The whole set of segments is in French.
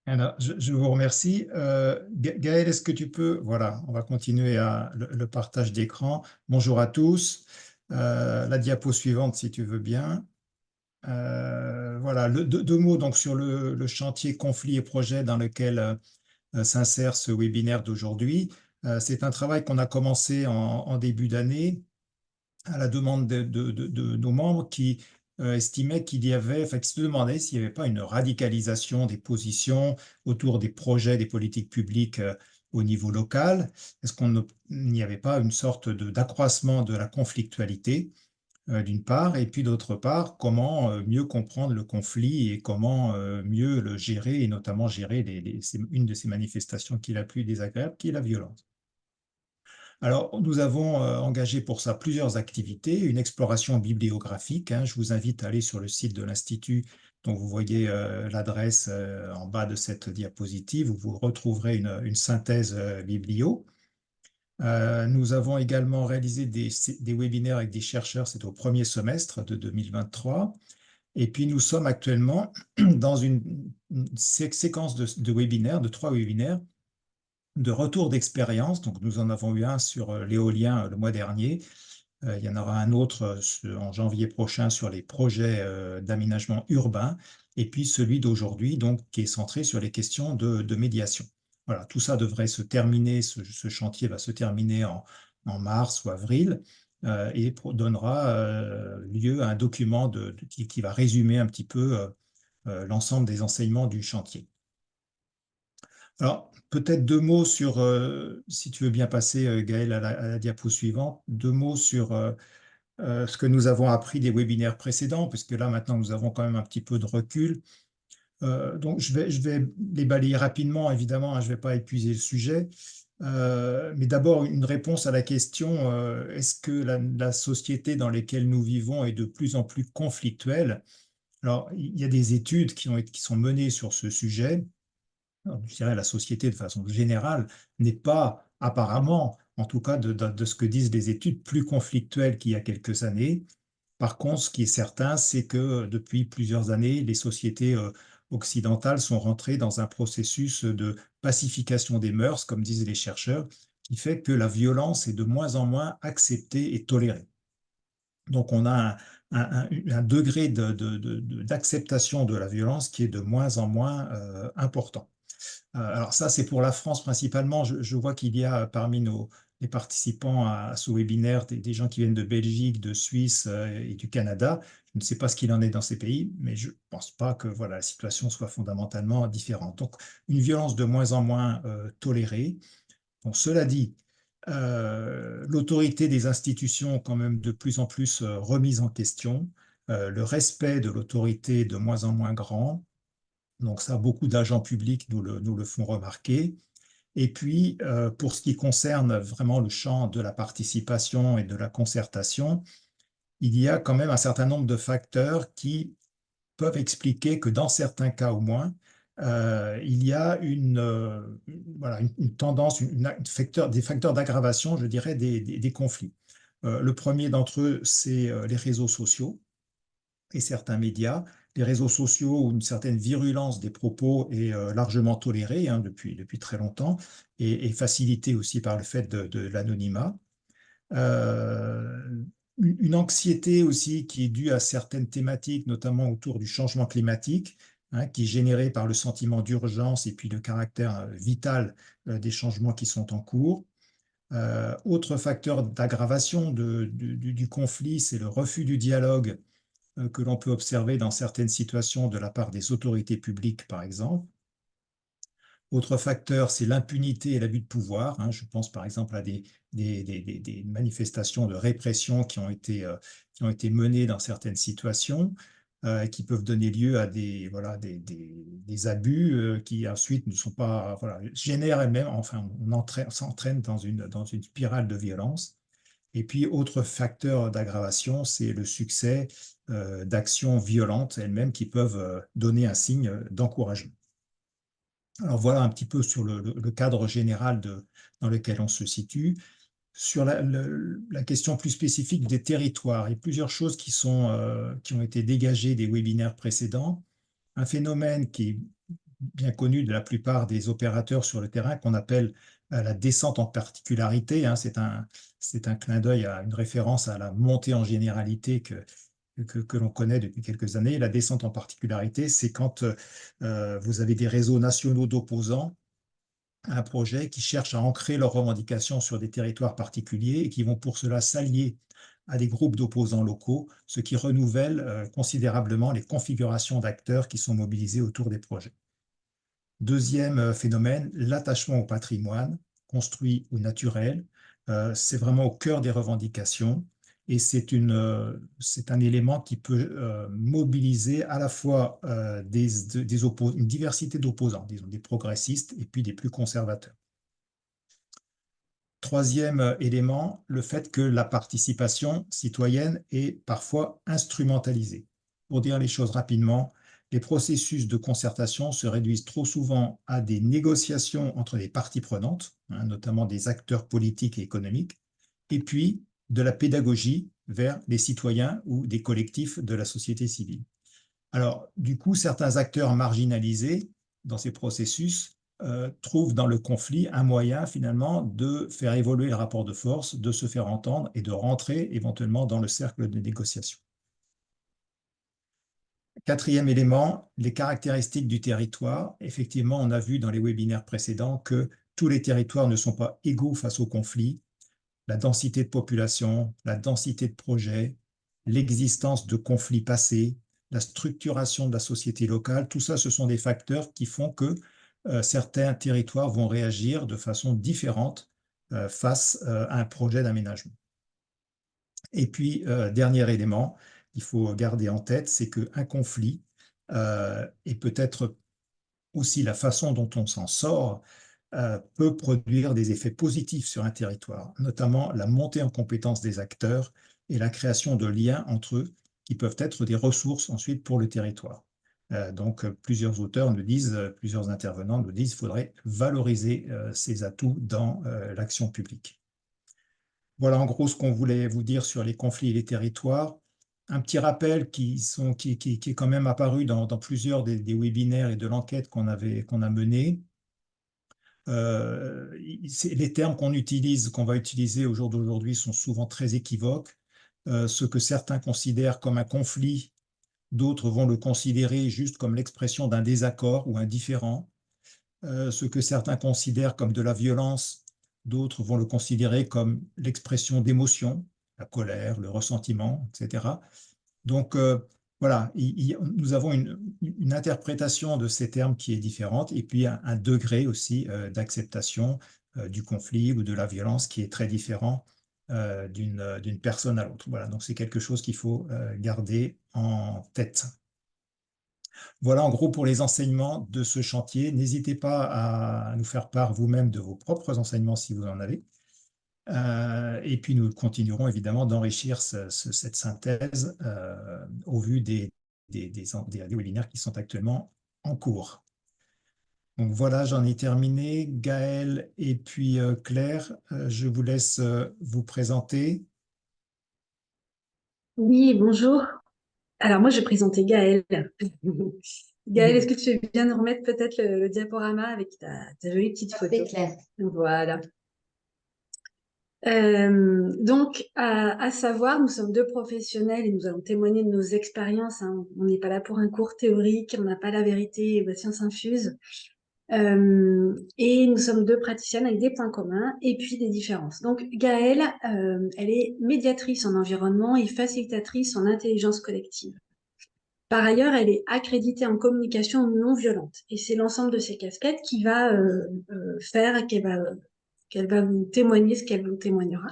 Alors, je vous remercie. Gaël, est-ce que tu peux... Voilà, on va continuer le partage d'écran. Bonjour à tous. La diapo suivante, si tu veux bien. Voilà, deux mots donc sur le chantier conflits et projets dans lequel s'insère ce webinaire d'aujourd'hui. C'est un travail qu'on a commencé en début d'année à la demande de nos membres qui estimaient qu'il y avait, enfin, qui se demandaient s'il n'y avait pas une radicalisation des positions autour des projets, des politiques publiques au niveau local. Est-ce qu'il n'y avait pas une sorte d'accroissement de la conflictualité, d'une part, et puis d'autre part, comment mieux comprendre le conflit et comment mieux le gérer, et notamment gérer une de ces manifestations qui est la plus désagréable, qui est la violence. Alors, nous avons engagé pour ça plusieurs activités, une exploration bibliographique, hein. Je vous invite à aller sur le site de l'Institut, dont vous voyez l'adresse en bas de cette diapositive, où vous retrouverez une synthèse biblio. Nous avons également réalisé des webinaires avec des chercheurs, c'est au premier semestre de 2023. Et puis, nous sommes actuellement dans une séquence de webinaires, de 3 webinaires, de retour d'expérience. Donc, nous en avons eu un sur l'éolien le mois dernier. Il y en aura un autre en janvier prochain sur les projets d'aménagement urbain. Et puis celui d'aujourd'hui, donc, qui est centré sur les questions de médiation. Voilà, tout ça devrait se terminer, ce chantier va se terminer en mars ou avril et donnera lieu à un document qui va résumer un petit peu l'ensemble des enseignements du chantier. Alors, peut-être deux mots sur, si tu veux bien passer, Gaël, à la diapo suivante, deux mots sur ce que nous avons appris des webinaires précédents, puisque là, maintenant, nous avons quand même un petit peu de recul. Donc, je vais les balayer rapidement, évidemment, hein, je ne vais pas épuiser le sujet. Mais d'abord, une réponse à la question, est-ce que la société dans laquelle nous vivons est de plus en plus conflictuelle? Alors, il y a des études qui sont menées sur ce sujet. Alors, je dirais la société, de façon générale, n'est pas apparemment, en tout cas de ce que disent les études, plus conflictuelle qu'il y a quelques années. Par contre, ce qui est certain, c'est que depuis plusieurs années, les sociétés occidentales sont rentrées dans un processus de pacification des mœurs, comme disent les chercheurs, qui fait que la violence est de moins en moins acceptée et tolérée. Donc, on a un degré d'acceptation de la violence qui est de moins en moins important. Alors ça, c'est pour la France principalement. Je vois qu'il y a parmi les participants à ce webinaire des gens qui viennent de Belgique, de Suisse et du Canada. Je ne sais pas ce qu'il en est dans ces pays, mais je ne pense pas que voilà, la situation soit fondamentalement différente. Donc, une violence de moins en moins tolérée. Bon, cela dit, l'autorité des institutions quand même de plus en plus remise en question, le respect de l'autorité de moins en moins grand. Donc ça, beaucoup d'agents publics nous le font remarquer. Et puis, pour ce qui concerne vraiment le champ de la participation et de la concertation, il y a quand même un certain nombre de facteurs qui peuvent expliquer que dans certains cas au moins, il y a voilà, une tendance, des facteurs d'aggravation, je dirais, des conflits. Le premier d'entre eux, c'est les réseaux sociaux et certains médias. Les réseaux sociaux où une certaine virulence des propos est largement tolérée, hein, depuis très longtemps et facilitée aussi par le fait de l'anonymat. Euh, une anxiété aussi qui est due à certaines thématiques, notamment autour du changement climatique, hein, qui est générée par le sentiment d'urgence et puis le caractère vital des changements qui sont en cours. Autre facteur d'aggravation du conflit, c'est le refus du dialogue que l'on peut observer dans certaines situations de la part des autorités publiques, par exemple. Autre facteur, c'est l'impunité et l'abus de pouvoir, hein. Je pense par exemple à des manifestations de répression qui ont été menées dans certaines situations, qui peuvent donner lieu à voilà, des abus qui ensuite ne sont pas, voilà, génèrent elles-mêmes, enfin, on s'entraîne dans une spirale de violence. Et puis, autre facteur d'aggravation, c'est le succès d'actions violentes elles-mêmes qui peuvent donner un signe d'encouragement. Alors voilà un petit peu sur le cadre général dans lequel on se situe. Sur la question plus spécifique des territoires, il y a plusieurs choses qui ont été dégagées des webinaires précédents. Un phénomène qui est bien connu de la plupart des opérateurs sur le terrain qu'on appelle la descente en particularité, hein. C'est un clin d'œil à une référence à la montée en généralité que l'on connaît depuis quelques années. La descente en particularité, c'est quand vous avez des réseaux nationaux d'opposants à un projet qui cherchent à ancrer leurs revendications sur des territoires particuliers et qui vont pour cela s'allier à des groupes d'opposants locaux, ce qui renouvelle considérablement les configurations d'acteurs qui sont mobilisés autour des projets. Deuxième phénomène, l'attachement au patrimoine, construit ou naturel. C'est vraiment au cœur des revendications et c'est un élément qui peut mobiliser à la fois une diversité d'opposants, disons des progressistes et puis des plus conservateurs. Troisième élément, le fait que la participation citoyenne est parfois instrumentalisée. Pour dire les choses rapidement, les processus de concertation se réduisent trop souvent à des négociations entre les parties prenantes, hein, notamment des acteurs politiques et économiques, et puis de la pédagogie vers les citoyens ou des collectifs de la société civile. Alors, du coup, certains acteurs marginalisés dans ces processus trouvent dans le conflit un moyen finalement de faire évoluer le rapport de force, de se faire entendre et de rentrer éventuellement dans le cercle de négociation. Quatrième élément, les caractéristiques du territoire. Effectivement, on a vu dans les webinaires précédents que tous les territoires ne sont pas égaux face au conflit. La densité de population, la densité de projets, l'existence de conflits passés, la structuration de la société locale, tout ça, ce sont des facteurs qui font que certains territoires vont réagir de façon différente face à un projet d'aménagement. Et puis, dernier élément qu'il faut garder en tête, c'est qu'un conflit et peut-être aussi la façon dont on s'en sort peut produire des effets positifs sur un territoire, notamment la montée en compétence des acteurs et la création de liens entre eux qui peuvent être des ressources ensuite pour le territoire. Donc, plusieurs auteurs nous disent, plusieurs intervenants nous disent qu'il faudrait valoriser ces atouts dans l'action publique. Voilà en gros ce qu'on voulait vous dire sur les conflits et les territoires. Un petit rappel qui est quand même apparu dans plusieurs des webinaires et de l'enquête qu'on a menée. Les termes qu'on va utiliser au jour d'aujourd'hui sont souvent très équivoques. Ce que certains considèrent comme un conflit, d'autres vont le considérer juste comme l'expression d'un désaccord ou un différend. Ce que certains considèrent comme de la violence, d'autres vont le considérer comme l'expression d'émotions, la colère, le ressentiment, etc. Donc, voilà, nous avons une interprétation de ces termes qui est différente et puis un degré aussi d'acceptation du conflit ou de la violence qui est très différent d'une personne à l'autre. Voilà, donc c'est quelque chose qu'il faut garder en tête. Voilà en gros pour les enseignements de ce chantier. N'hésitez pas à nous faire part vous-même de vos propres enseignements si vous en avez. Et puis nous continuerons évidemment d'enrichir cette synthèse au vu des webinaires qui sont actuellement en cours. Donc voilà, j'en ai terminé. Gaël et puis Claire, je vous laisse vous présenter. Oui, bonjour. Alors moi, je vais présenter Gaëlle. Gaëlle, est-ce que tu veux bien nous remettre peut-être le diaporama avec ta jolie petite photo? Claire. Voilà. Donc, à savoir, nous sommes deux professionnels et nous allons témoigner de nos expériences, hein. On n'est pas là pour un cours théorique, on n'a pas la vérité, la science infuse. Et nous sommes deux praticiennes avec des points communs et puis des différences. Donc Gaëlle, elle est médiatrice en environnement et facilitatrice en intelligence collective. Par ailleurs, elle est accréditée en communication non violente. Et c'est l'ensemble de ces casquettes qui va faire qu'elle va vous témoigner ce qu'elle vous témoignera.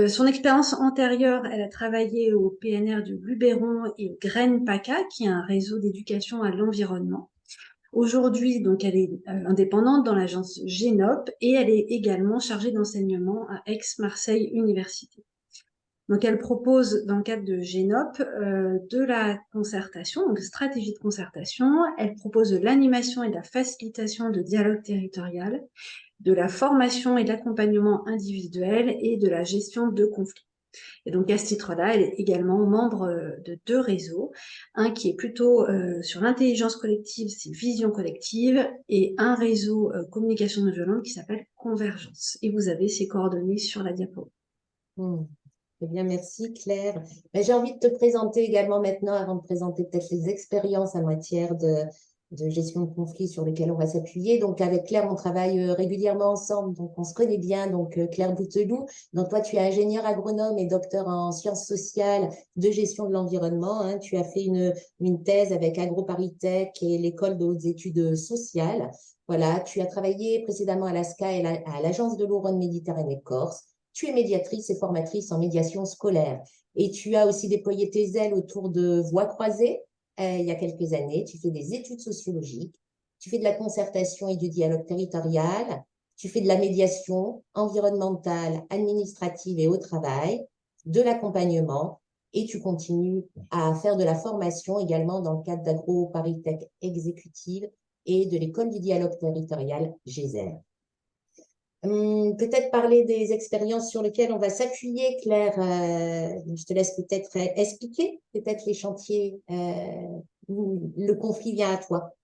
Son expérience antérieure, elle a travaillé au PNR du Luberon et au Graines PACA, qui est un réseau d'éducation à l'environnement. Aujourd'hui, donc, elle est indépendante dans l'agence GENOP et elle est également chargée d'enseignement à Aix-Marseille Université. Donc, elle propose, dans le cadre de GENOP, de la concertation, donc stratégie de concertation. Elle propose de l'animation et de la facilitation de dialogue territorial, de la formation et de l'accompagnement individuel et de la gestion de conflits. Et donc, à ce titre-là, elle est également membre de 2 réseaux. Un qui est plutôt sur l'intelligence collective, c'est Vision Collective, et un réseau communication non violente qui s'appelle Convergence. Et vous avez ses coordonnées sur la diapo. Hmm. Eh bien, merci Claire. Mais j'ai envie de te présenter également maintenant, avant de présenter peut-être les expériences en matière de gestion de conflits sur lesquelles on va s'appuyer. Donc, avec Claire, on travaille régulièrement ensemble, donc on se connaît bien. Donc, Claire Bouteloup, donc toi, tu es ingénieur agronome et docteur en sciences sociales de gestion de l'environnement, hein. Tu as fait une thèse avec AgroParisTech et l'École de hautes études sociales. Voilà, tu as travaillé précédemment à l'ASCA et à l'Agence de l'eau Rhône-Méditerranée-Corse. Tu es médiatrice et formatrice en médiation scolaire. Et tu as aussi déployé tes ailes autour de Voies croisées il y a quelques années. Tu fais des études sociologiques, tu fais de la concertation et du dialogue territorial, tu fais de la médiation environnementale, administrative et au travail, de l'accompagnement, et tu continues à faire de la formation également dans le cadre d'AgroParisTech Exécutive et de l'École du dialogue territorial GESER. Peut-être parler des expériences sur lesquelles on va s'appuyer, Claire. Je te laisse peut-être expliquer peut-être les chantiers où le conflit vient à toi.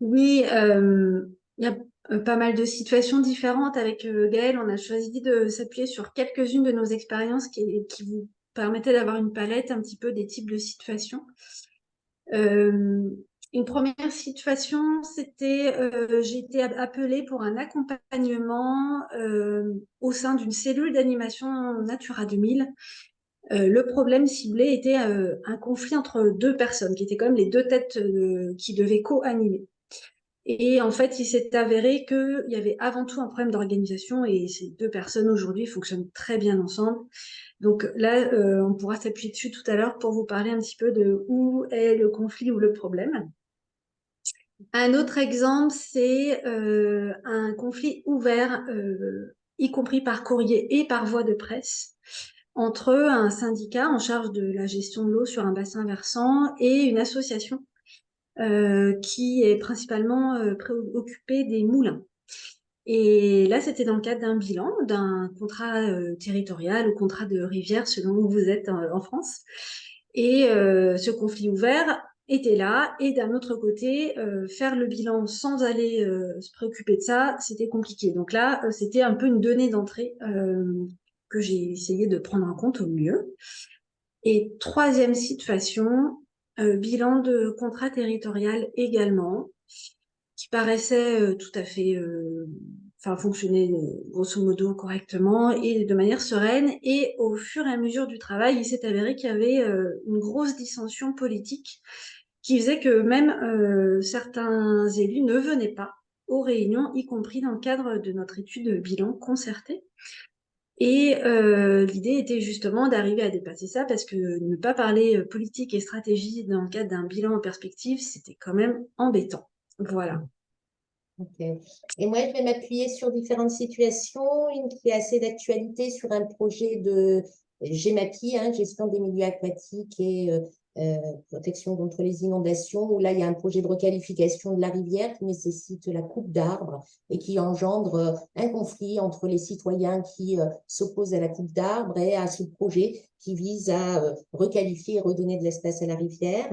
Oui, il y a pas mal de situations différentes. Avec Gaëlle, on a choisi de s'appuyer sur quelques-unes de nos expériences qui vous permettaient d'avoir une palette un petit peu des types de situations. Une première situation, c'était j'ai été appelée pour un accompagnement au sein d'une cellule d'animation Natura 2000. Le problème ciblé était un conflit entre 2 personnes, qui étaient quand même les 2 têtes qui devaient co-animer. Et en fait, il s'est avéré qu'il y avait avant tout un problème d'organisation, et ces 2 personnes aujourd'hui fonctionnent très bien ensemble. Donc là, on pourra s'appuyer dessus tout à l'heure pour vous parler un petit peu de où est le conflit ou le problème. Un autre exemple, c'est un conflit ouvert, y compris par courrier et par voie de presse, entre un syndicat en charge de la gestion de l'eau sur un bassin versant et une association qui est principalement préoccupée des moulins. Et là, c'était dans le cadre d'un bilan, d'un contrat territorial ou contrat de rivière, selon où vous êtes en France. Et ce conflit ouvert était là. Et d'un autre côté, faire le bilan sans aller se préoccuper de ça, c'était compliqué. Donc là, c'était un peu une donnée d'entrée que j'ai essayé de prendre en compte au mieux. Et troisième situation, bilan de contrat territorial également, qui paraissait tout à fait fonctionner grosso modo correctement et de manière sereine. Et au fur et à mesure du travail, il s'est avéré qu'il y avait une grosse dissension politique qui faisait que même certains élus ne venaient pas aux réunions, y compris dans le cadre de notre étude de bilan concertée. Et l'idée était justement d'arriver à dépasser ça, parce que ne pas parler politique et stratégie dans le cadre d'un bilan en perspective, c'était quand même embêtant. Voilà. Ok. Et moi, je vais m'appuyer sur différentes situations. Une qui est assez d'actualité sur un projet de GEMAPI, hein, gestion des milieux aquatiques et protection contre les inondations, où là, il y a un projet de requalification de la rivière qui nécessite la coupe d'arbres et qui engendre un conflit entre les citoyens qui s'opposent à la coupe d'arbres et à ce projet qui vise à requalifier et redonner de l'espace à la rivière.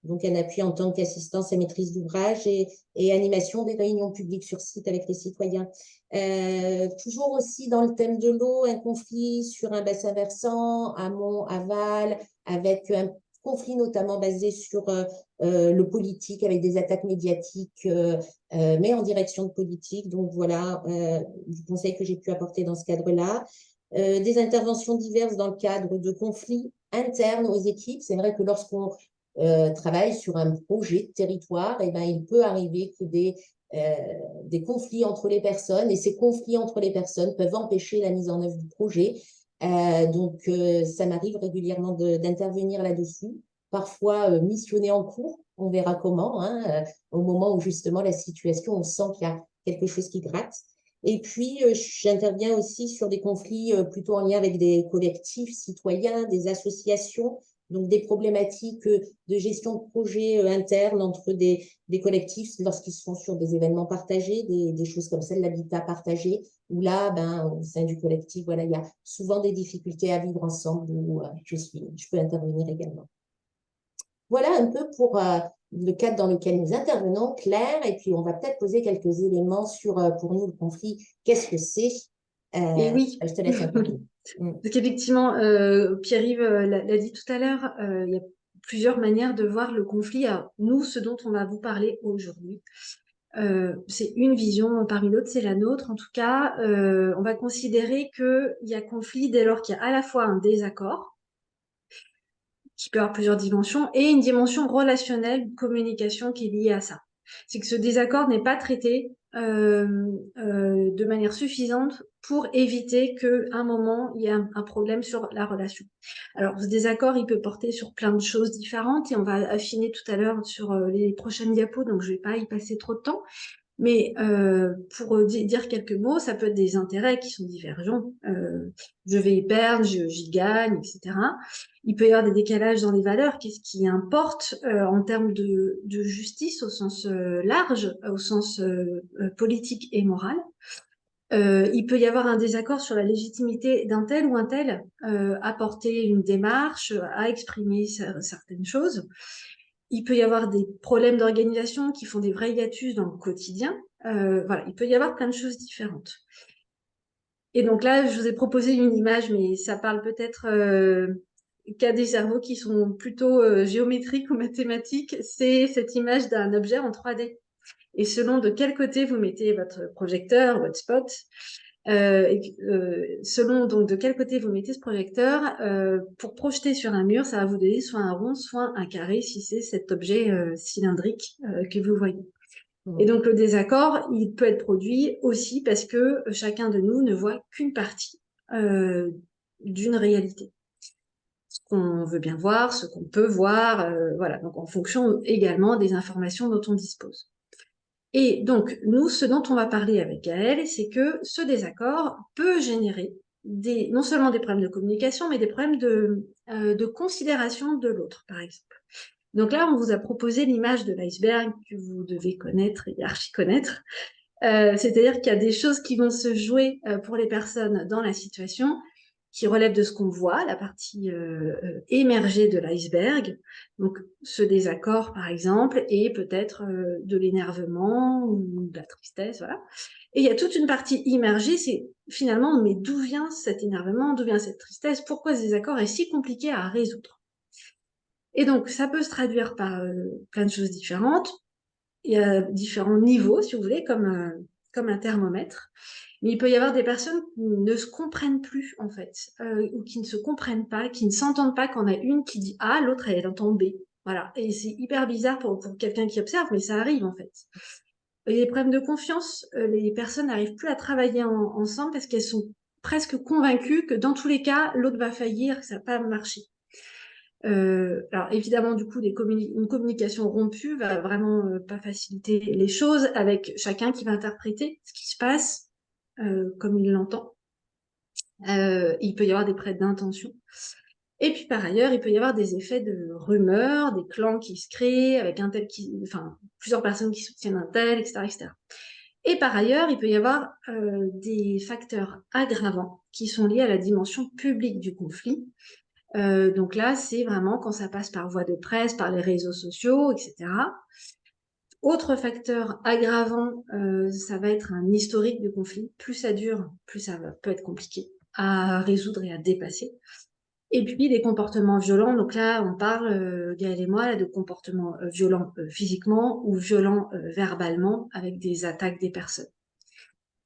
Donc, un appui en tant qu'assistance à maîtrise d'ouvrage et animation des réunions publiques sur site avec les citoyens. Toujours aussi dans le thème de l'eau, un conflit sur un bassin versant, amont, aval, avec un conflit notamment basé sur le politique, avec des attaques médiatiques, mais en direction de politique. Donc voilà, du conseil que j'ai pu apporter dans ce cadre-là. Des interventions diverses dans le cadre de conflits internes aux équipes. C'est vrai que lorsqu'on travaille sur un projet de territoire, et ben, il peut arriver qu'il y ait des conflits entre les personnes, et ces conflits entre les personnes peuvent empêcher la mise en œuvre du projet. Donc, ça m'arrive régulièrement d'intervenir là-dessus, parfois missionner en cours, on verra comment, hein, au moment où justement la situation, on sent qu'il y a quelque chose qui gratte. Et puis, j'interviens aussi sur des conflits plutôt en lien avec des collectifs citoyens, des associations, Donc, des problématiques de gestion de projet interne entre des collectifs lorsqu'ils sont sur des événements partagés, des choses comme ça, l'habitat partagé, où là, ben, au sein du collectif, voilà, il y a souvent des difficultés à vivre ensemble où je peux intervenir également. Voilà un peu pour le cadre dans lequel nous intervenons, Claire, et puis on va peut-être poser quelques éléments sur, pour nous, le conflit. Qu'est-ce que c'est? Et oui. Je te laisse intervenir. Parce qu'effectivement, Pierre-Yves l'a dit tout à l'heure, il y a plusieurs manières de voir le conflit. Alors, nous, ce dont on va vous parler aujourd'hui, c'est une vision parmi d'autres, c'est la nôtre. En tout cas, on va considérer qu'il y a conflit dès lors qu'il y a à la fois un désaccord, qui peut avoir plusieurs dimensions, et une dimension relationnelle, communication qui est liée à ça. C'est que ce désaccord n'est pas traité de manière suffisante pour éviter qu'à un moment, il y ait un problème sur la relation. Alors, ce désaccord, il peut porter sur plein de choses différentes, et on va affiner tout à l'heure sur les prochaines diapos, donc je ne vais pas y passer trop de temps. Mais pour dire quelques mots, ça peut être des intérêts qui sont divergents. Je vais y perdre, j'y gagne, etc. Il peut y avoir des décalages dans les valeurs. Qu'est-ce qui importe en termes de justice au sens large, au sens politique et moral. Il peut y avoir un désaccord sur la légitimité d'un tel ou un tel à porter une démarche, à exprimer certaines choses. Il peut y avoir des problèmes d'organisation qui font des vrais hiatus dans le quotidien. Voilà, il peut y avoir plein de choses différentes. Et donc là, je vous ai proposé une image, mais ça parle peut-être qu'à des cerveaux qui sont plutôt géométriques ou mathématiques. C'est cette image d'un objet en 3D. Et selon de quel côté vous mettez votre projecteur, votre spot, selon donc de quel côté vous mettez ce projecteur, pour projeter sur un mur, ça va vous donner soit un rond, soit un carré, si c'est cet objet cylindrique que vous voyez. Et donc le désaccord, il peut être produit aussi parce que chacun de nous ne voit qu'une partie d'une réalité. Ce qu'on veut bien voir, ce qu'on peut voir, voilà, donc en fonction également des informations dont on dispose. Et donc, nous, ce dont on va parler avec Gaëlle, c'est que ce désaccord peut générer non seulement des problèmes de communication, mais des problèmes de considération de l'autre, par exemple. Donc là, on vous a proposé l'image de l'iceberg que vous devez connaître et archi-connaître. C'est-à-dire qu'il y a des choses qui vont se jouer pour les personnes dans la situation, qui relève de ce qu'on voit, la partie émergée de l'iceberg, donc ce désaccord par exemple, et peut-être de l'énervement ou de la tristesse, voilà. Et il y a toute une partie immergée, c'est finalement, mais d'où vient cet énervement, d'où vient cette tristesse, pourquoi ce désaccord est si compliqué à résoudre. Et donc, ça peut se traduire par plein de choses différentes. Il y a différents niveaux, si vous voulez, comme un thermomètre. Mais il peut y avoir des personnes qui ne se comprennent plus, en fait, ou qui ne se comprennent pas, qui ne s'entendent pas, quand on a une qui dit A, l'autre, elle entend B. Voilà. Et c'est hyper bizarre pour quelqu'un qui observe, mais ça arrive, en fait. Il y a des problèmes de confiance. Les personnes n'arrivent plus à travailler ensemble parce qu'elles sont presque convaincues que dans tous les cas, l'autre va faillir, que ça va pas marcher. Alors évidemment, du coup, une communication rompue va vraiment pas faciliter les choses, avec chacun qui va interpréter ce qui se passe comme il l'entend. Il peut y avoir des prêts d'intention. Et puis par ailleurs, il peut y avoir des effets de rumeurs, des clans qui se créent avec plusieurs personnes qui soutiennent un tel, etc., etc. Et par ailleurs, il peut y avoir des facteurs aggravants qui sont liés à la dimension publique du conflit. Donc là, c'est vraiment quand ça passe par voie de presse, par les réseaux sociaux, etc. Autre facteur aggravant, ça va être un historique de conflit. Plus ça dure, plus ça peut être compliqué à résoudre et à dépasser. Et puis des comportements violents. Donc là, on parle, Gaëlle et moi, là, de comportements violents physiquement ou violents verbalement, avec des attaques des personnes.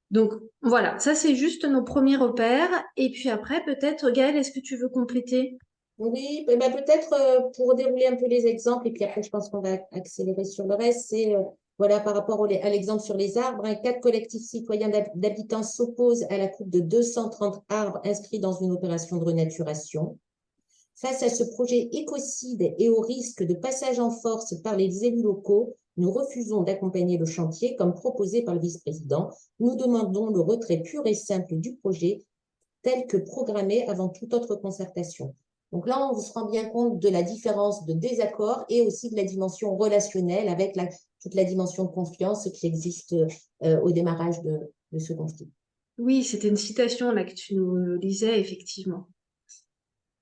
Donc voilà, ça c'est juste nos premiers repères. Et puis après, peut-être, Gaëlle, est-ce que tu veux compléter? Oui, ben peut-être pour dérouler un peu les exemples, et puis après je pense qu'on va accélérer sur le reste, c'est voilà, par rapport à l'exemple sur les arbres, 4 collectifs citoyens d'habitants s'opposent à la coupe de 230 arbres inscrits dans une opération de renaturation. Face à ce projet écocide et au risque de passage en force par les élus locaux, nous refusons d'accompagner le chantier comme proposé par le vice-président. Nous demandons le retrait pur et simple du projet tel que programmé avant toute autre concertation. Donc là, on se rend bien compte de la différence de désaccord et aussi de la dimension relationnelle avec toute la dimension de confiance qui existe au démarrage de ce conflit. Oui, c'était une citation là que tu nous lisais, effectivement.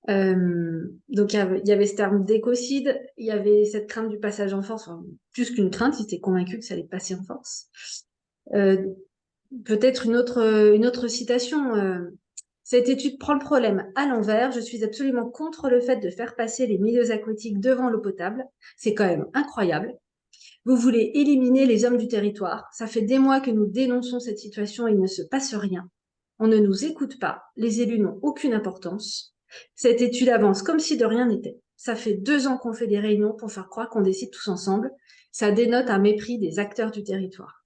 Donc, il y avait ce terme d'écocide, il y avait cette crainte du passage en force, enfin, plus qu'une crainte, ils étaient convaincus que ça allait passer en force. Peut-être une autre citation. Cette étude prend le problème à l'envers. Je suis absolument contre le fait de faire passer les milieux aquatiques devant l'eau potable. C'est quand même incroyable. Vous voulez éliminer les hommes du territoire. Ça fait des mois que nous dénonçons cette situation et il ne se passe rien. On ne nous écoute pas. Les élus n'ont aucune importance. Cette étude avance comme si de rien n'était. Ça fait 2 ans qu'on fait des réunions pour faire croire qu'on décide tous ensemble. Ça dénote un mépris des acteurs du territoire.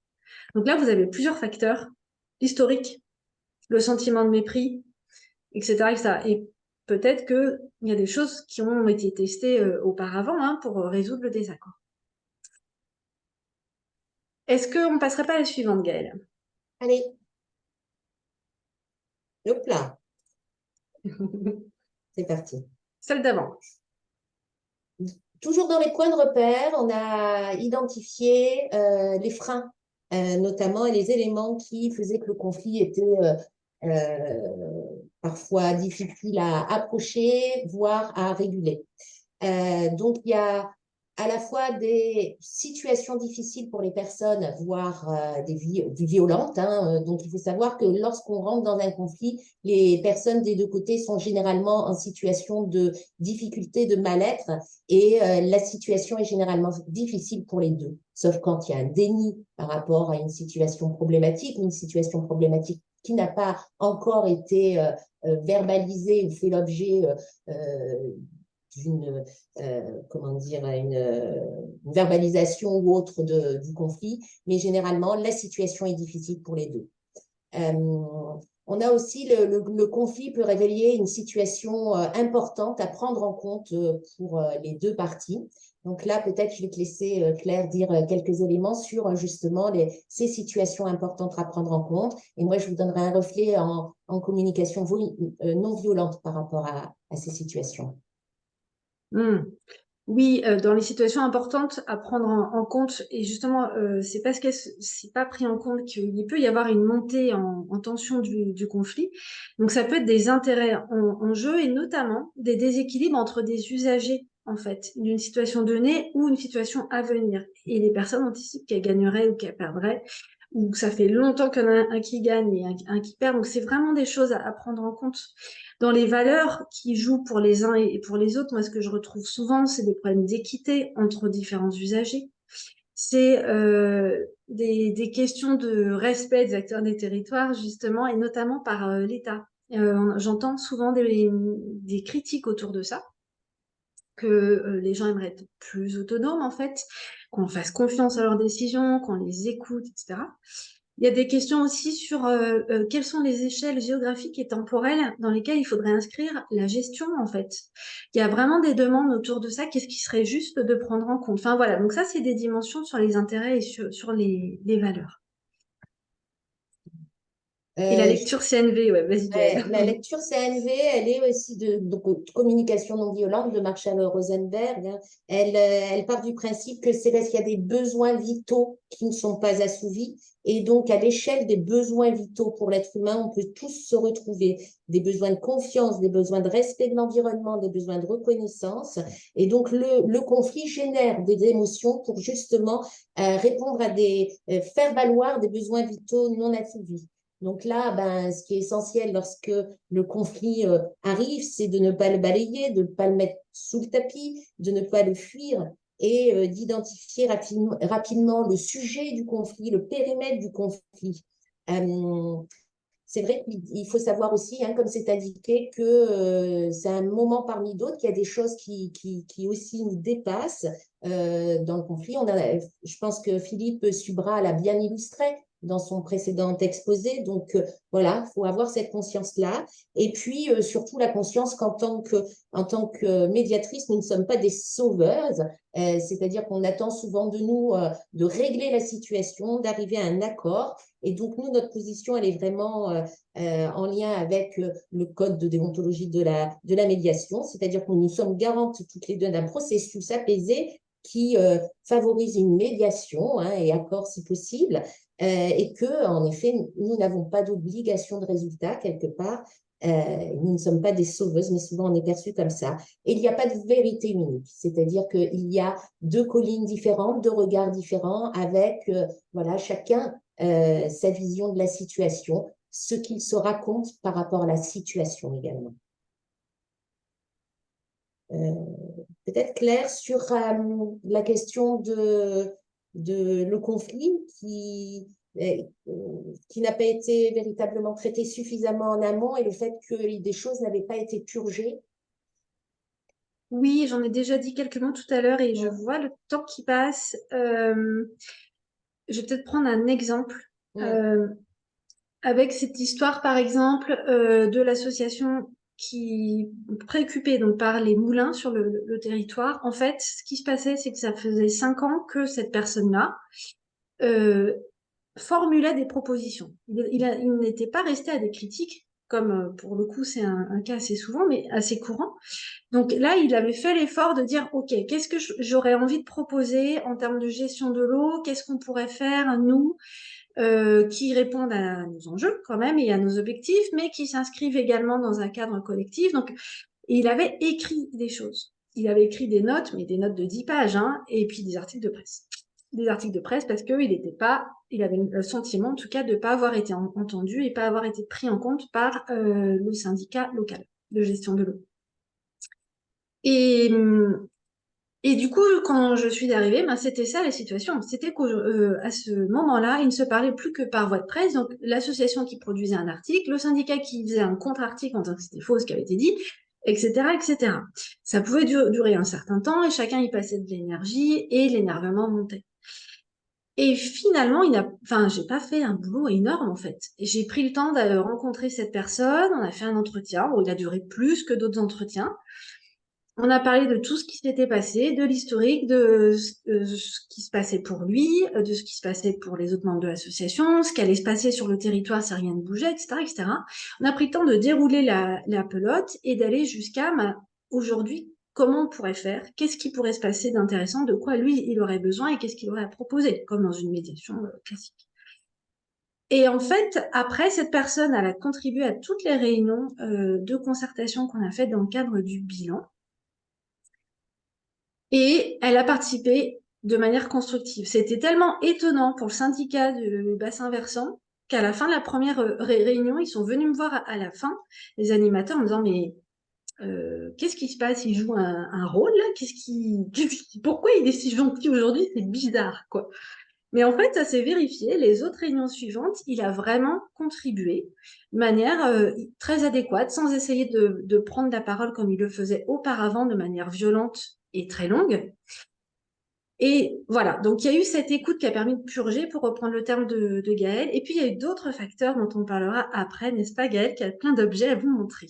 Donc là, vous avez plusieurs facteurs. L'historique, le sentiment de mépris, etc. etc. Et peut-être qu'il y a des choses qui ont été testées auparavant pour résoudre le désaccord. Est-ce qu'on ne passerait pas à la suivante, Gaëlle? Allez, hop là, c'est parti. Celle d'avant. Toujours dans les points de repère, on a identifié les freins, notamment, et les éléments qui faisaient que le conflit était parfois difficile à approcher, voire à réguler. Donc, il y a à la fois des situations difficiles pour les personnes, voire des vies violentes. Donc, il faut savoir que lorsqu'on rentre dans un conflit, les personnes des deux côtés sont généralement en situation de difficulté, de mal-être, et la situation est généralement difficile pour les deux, sauf quand il y a un déni par rapport à une situation problématique qui n'a pas encore été verbalisée ou fait l'objet d'une comment dire, une verbalisation ou autre du conflit, mais généralement, la situation est difficile pour les deux. On a aussi le conflit peut révéler une situation importante à prendre en compte pour les deux parties. Donc là, peut-être je vais te laisser, Claire, dire quelques éléments sur justement ces situations importantes à prendre en compte. Et moi, je vous donnerai un reflet en communication non violente par rapport à ces situations. Oui, dans les situations importantes à prendre en compte, et justement, c'est parce que c'est pas pris en compte qu'il peut y avoir une montée en tension du conflit. Donc, ça peut être des intérêts en jeu et notamment des déséquilibres entre des usagers, en fait, d'une situation donnée ou une situation à venir. Et les personnes anticipent qu'elles gagneraient ou qu'elles perdraient, ou que ça fait longtemps qu'il y en a un qui gagne et un qui perd. Donc, c'est vraiment des choses à prendre en compte. Dans les valeurs qui jouent pour les uns et pour les autres, moi, ce que je retrouve souvent, c'est des problèmes d'équité entre différents usagers. C'est des questions de respect des acteurs des territoires, justement, et notamment par l'État. J'entends souvent des critiques autour de ça, que les gens aimeraient être plus autonomes, en fait, qu'on fasse confiance à leurs décisions, qu'on les écoute, etc. Il y a des questions aussi sur quelles sont les échelles géographiques et temporelles dans lesquelles il faudrait inscrire la gestion, en fait. Il y a vraiment des demandes autour de ça. Qu'est-ce qui serait juste de prendre en compte? Enfin, voilà. Donc ça, c'est des dimensions sur les intérêts et sur les valeurs. Et la lecture CNV, ouais, vas-y, Gaëlle. La lecture CNV, elle est aussi de communication non violente de Marshall Rosenberg. Elle part du principe que c'est parce qu'il y a des besoins vitaux qui ne sont pas assouvis. Et donc, à l'échelle des besoins vitaux pour l'être humain, on peut tous se retrouver. Des besoins de confiance, des besoins de respect de l'environnement, des besoins de reconnaissance. Et donc, le conflit génère des émotions pour justement répondre faire valoir des besoins vitaux non assouvis. Donc là, ce qui est essentiel lorsque le conflit arrive, c'est de ne pas le balayer, de ne pas le mettre sous le tapis, de ne pas le fuir et d'identifier rapidement le sujet du conflit, le périmètre du conflit. C'est vrai qu'il faut savoir aussi, comme c'est indiqué, que c'est un moment parmi d'autres, qu'il y a des choses qui aussi nous dépassent dans le conflit. Je pense que Philippe Subra l'a bien illustré. dans son précédent exposé. Donc, voilà, il faut avoir cette conscience-là. Et puis, surtout la conscience qu'en tant que médiatrice, nous ne sommes pas des sauveuses, c'est-à-dire qu'on attend souvent de nous de régler la situation, d'arriver à un accord. Et donc, nous, notre position, elle est vraiment en lien avec le code de déontologie de la médiation, c'est-à-dire que nous sommes garantes toutes les deux d'un processus apaisé qui favorise une médiation, hein, et accord si possible, et que, en effet, nous n'avons pas d'obligation de résultat quelque part. Nous ne sommes pas des sauveuses, mais souvent on est perçu comme ça. Et il n'y a pas de vérité unique, c'est-à-dire qu'il y a deux collines différentes, deux regards différents, avec voilà, chacun sa vision de la situation, ce qu'il se raconte par rapport à la situation également. Peut-être Claire sur la question de le conflit qui n'a pas été véritablement traité suffisamment en amont et le fait que des choses n'avaient pas été purgées. Oui, j'en ai déjà dit quelques mots tout à l'heure et je vois le temps qui passe. Je vais peut-être prendre un exemple. Avec cette histoire, par exemple, de l'association qui préoccupée donc par les moulins sur le territoire. En fait, ce qui se passait, c'est que ça faisait 5 ans que cette personne-là formulait des propositions. Il n'était pas resté à des critiques, comme pour le coup c'est un cas assez souvent, mais assez courant. Donc là, il avait fait l'effort de dire, OK, qu'est-ce que j'aurais envie de proposer en termes de gestion de l'eau? Qu'est-ce qu'on pourrait faire, nous, qui répondent à nos enjeux quand même et à nos objectifs, mais qui s'inscrivent également dans un cadre collectif. Donc, il avait écrit des choses. Il avait écrit des notes, mais des notes de 10 pages, hein, et puis des articles de presse. Des articles de presse parce il avait le sentiment en tout cas de ne pas avoir été entendu et pas avoir été pris en compte par le syndicat local de gestion de l'eau. Et du coup, quand je suis arrivée, ben, c'était ça la situation. C'était qu'à ce moment-là, il ne se parlait plus que par voie de presse. Donc, l'association qui produisait un article, le syndicat qui faisait un contre-article en disant que c'était faux ce qui avait été dit, etc., etc. Ça pouvait durer un certain temps et chacun y passait de l'énergie et l'énervement montait. Et finalement, j'ai pas fait un boulot énorme en fait. J'ai pris le temps de rencontrer cette personne. On a fait un entretien. Bon, il a duré plus que d'autres entretiens. On a parlé de tout ce qui s'était passé, de l'historique, de ce qui se passait pour lui, de ce qui se passait pour les autres membres de l'association, ce qui allait se passer sur le territoire si rien ne bougeait, etc., etc. On a pris le temps de dérouler la pelote et d'aller jusqu'à aujourd'hui, comment on pourrait faire, qu'est-ce qui pourrait se passer d'intéressant, de quoi lui il aurait besoin et qu'est-ce qu'il aurait à proposer, comme dans une médiation classique. Et en fait, après, cette personne, elle a contribué à toutes les réunions de concertation qu'on a faites dans le cadre du bilan. Et elle a participé de manière constructive. C'était tellement étonnant pour le syndicat du bassin versant qu'à la fin de la première réunion, ils sont venus me voir à la fin, les animateurs, en me disant, mais qu'est-ce qui se passe? Il joue un rôle là? Pourquoi il est si gentil aujourd'hui? C'est bizarre, quoi. Mais en fait, ça s'est vérifié. Les autres réunions suivantes, il a vraiment contribué de manière très adéquate, sans essayer de prendre la parole comme il le faisait auparavant, de manière violente et très longue. Et voilà, donc il y a eu cette écoute qui a permis de purger, pour reprendre le terme de Gaëlle. Et puis, il y a eu d'autres facteurs dont on parlera après, n'est-ce pas, Gaëlle, qui a plein d'objets à vous montrer.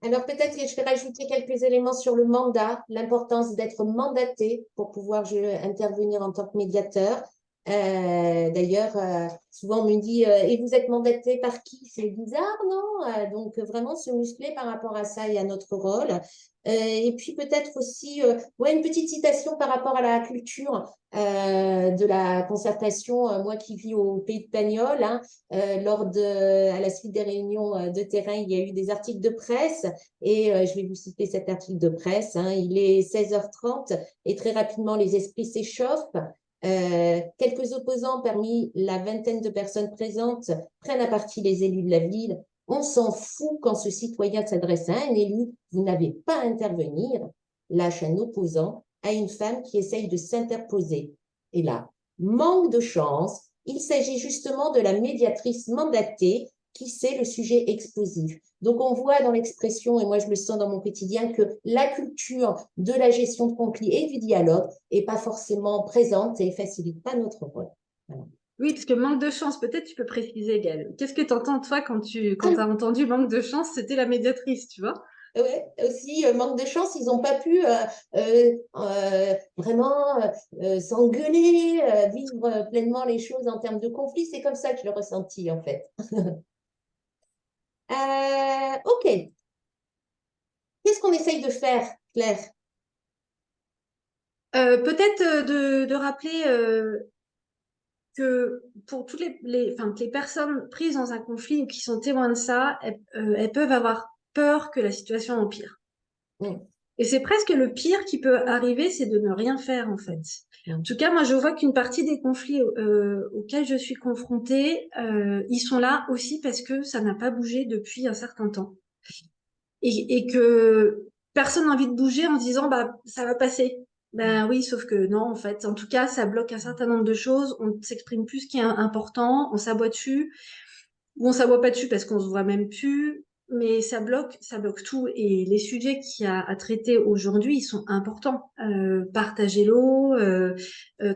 Alors, peut-être que je vais rajouter quelques éléments sur le mandat, l'importance d'être mandaté pour pouvoir intervenir en tant que médiateur. D'ailleurs, souvent on me dit et vous êtes mandaté par qui? C'est bizarre, non? Donc, vraiment se muscler par rapport à ça et à notre rôle. Et puis, peut-être aussi une petite citation par rapport à la culture de la concertation. Moi qui vis au pays de Pagnol, hein, à la suite des réunions de terrain, il y a eu des articles de presse et je vais vous citer cet article de presse. Hein, il est 16h30 et très rapidement les esprits s'échauffent. Quelques opposants parmi la vingtaine de personnes présentes prennent à partie les élus de la ville. On s'en fout quand ce citoyen s'adresse à un élu, vous n'avez pas à intervenir, lâche un opposant à une femme qui essaye de s'interposer. Et là, manque de chance, il s'agit justement de la médiatrice mandatée qui sait le sujet explosif. Donc, on voit dans l'expression, et moi je le sens dans mon quotidien, que la culture de la gestion de conflit et du dialogue n'est pas forcément présente et ne facilite pas notre rôle. Voilà. Oui, parce que manque de chance, peut-être tu peux préciser, Gaëlle. Qu'est-ce que tu entends, toi, quand as entendu manque de chance, c'était la médiatrice, tu vois? Ouais, aussi, manque de chance, ils n'ont pas pu vraiment s'engueuler, vivre pleinement les choses en termes de conflit. C'est comme ça que je l'ai ressenti, en fait. Ok. Qu'est-ce qu'on essaye de faire, Claire? Peut-être de rappeler que pour toutes enfin, que les personnes prises dans un conflit ou qui sont témoins de ça, elles peuvent avoir peur que la situation empire. Mm, Et c'est presque le pire qui peut arriver, c'est de ne rien faire, en fait. En mm, tout cas, moi, je vois qu'une partie des conflits auxquels je suis confrontée, ils sont là aussi parce que ça n'a pas bougé depuis un certain temps. Et que personne n'a envie de bouger en se disant, bah, ça va passer. Ben oui, sauf que non, en fait. En tout cas, ça bloque un certain nombre de choses. On ne s'exprime plus ce qui est important. On s'aboie dessus. Ou on s'aboie pas dessus parce qu'on se voit même plus, mais ça bloque tout. Et les sujets qu'il y a à traiter aujourd'hui, ils sont importants. Partager l'eau,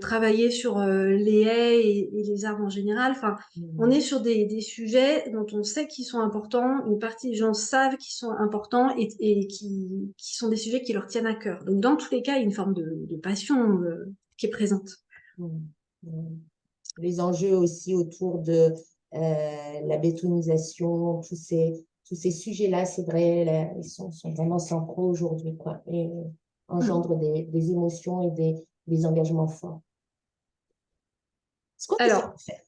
travailler sur les haies et les arbres en général. Enfin, on mm, est sur des sujets dont on sait qu'ils sont importants. Une partie des gens savent qu'ils sont importants et qui sont des sujets qui leur tiennent à cœur. Donc, dans tous les cas, il y a une forme de passion qui est présente. mm, mm. Les enjeux aussi autour de la bétonisation, tous ces sujets-là, c'est vrai, là, ils sont vraiment centraux aujourd'hui, quoi, et engendrent des émotions et des engagements forts. Ce qu'on essaie Alors, de faire.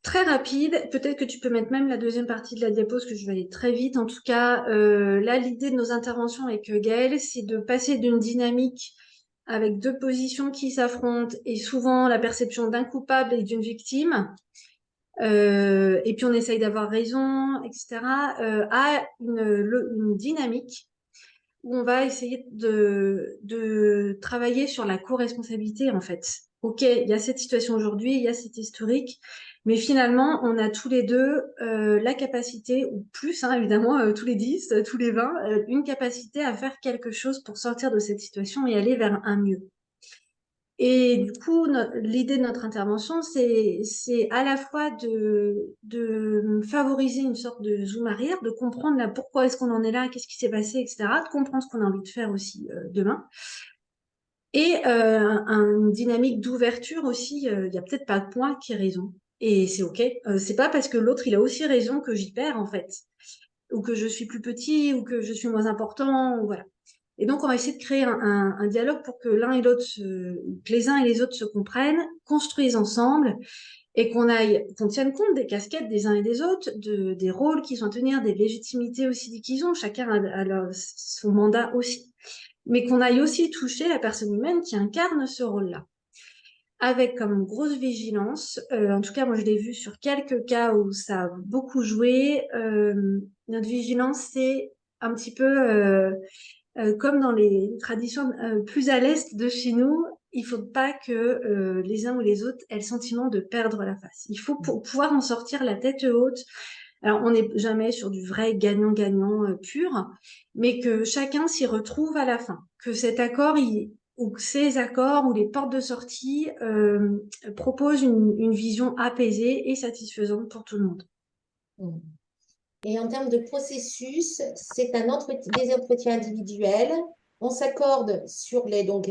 très rapide, peut-être que tu peux mettre même la deuxième partie de la diapo, parce que je vais aller très vite. En tout cas, là, l'idée de nos interventions avec Gaëlle, c'est de passer d'une dynamique avec deux positions qui s'affrontent et souvent la perception d'un coupable et d'une victime, et puis on essaye d'avoir raison, etc., à une dynamique où on va essayer de travailler sur la co-responsabilité, en fait. Ok, il y a cette situation aujourd'hui, il y a cet historique, mais finalement, on a tous les deux la capacité, ou plus, hein, évidemment, tous les 10, tous les 20, une capacité à faire quelque chose pour sortir de cette situation et aller vers un mieux. Et du coup, l'idée de notre intervention, c'est à la fois de favoriser une sorte de zoom arrière, de comprendre là, pourquoi est-ce qu'on en est là, qu'est-ce qui s'est passé, etc., de comprendre ce qu'on a envie de faire aussi demain. Et une dynamique d'ouverture aussi, il n'y a peut-être pas que moi qui ai raison. Et c'est OK. C'est pas parce que l'autre, il a aussi raison que j'y perds, en fait. Ou que je suis plus petit, ou que je suis moins important, ou voilà. Et donc, on va essayer de créer un dialogue pour que l'un et l'autre, que les uns et les autres se comprennent, construisent ensemble et qu'on tienne compte des casquettes des uns et des autres, des rôles qu'ils ont à tenir, des légitimités aussi qu'ils ont. Chacun a son mandat aussi. Mais qu'on aille aussi toucher la personne humaine qui incarne ce rôle-là. Avec comme grosse vigilance, en tout cas, moi je l'ai vu sur quelques cas où ça a beaucoup joué. Notre vigilance, c'est un petit peu comme dans les traditions plus à l'est de chez nous, il faut pas que les uns ou les autres aient le sentiment de perdre la face. Il faut pour pouvoir en sortir la tête haute. Alors, on n'est jamais sur du vrai gagnant-gagnant pur, mais que chacun s'y retrouve à la fin. Que cet accord, ou que ces accords ou les portes de sortie proposent une vision apaisée et satisfaisante pour tout le monde. Mm. Et en termes de processus, c'est des entretiens individuels. On s'accorde sur donc,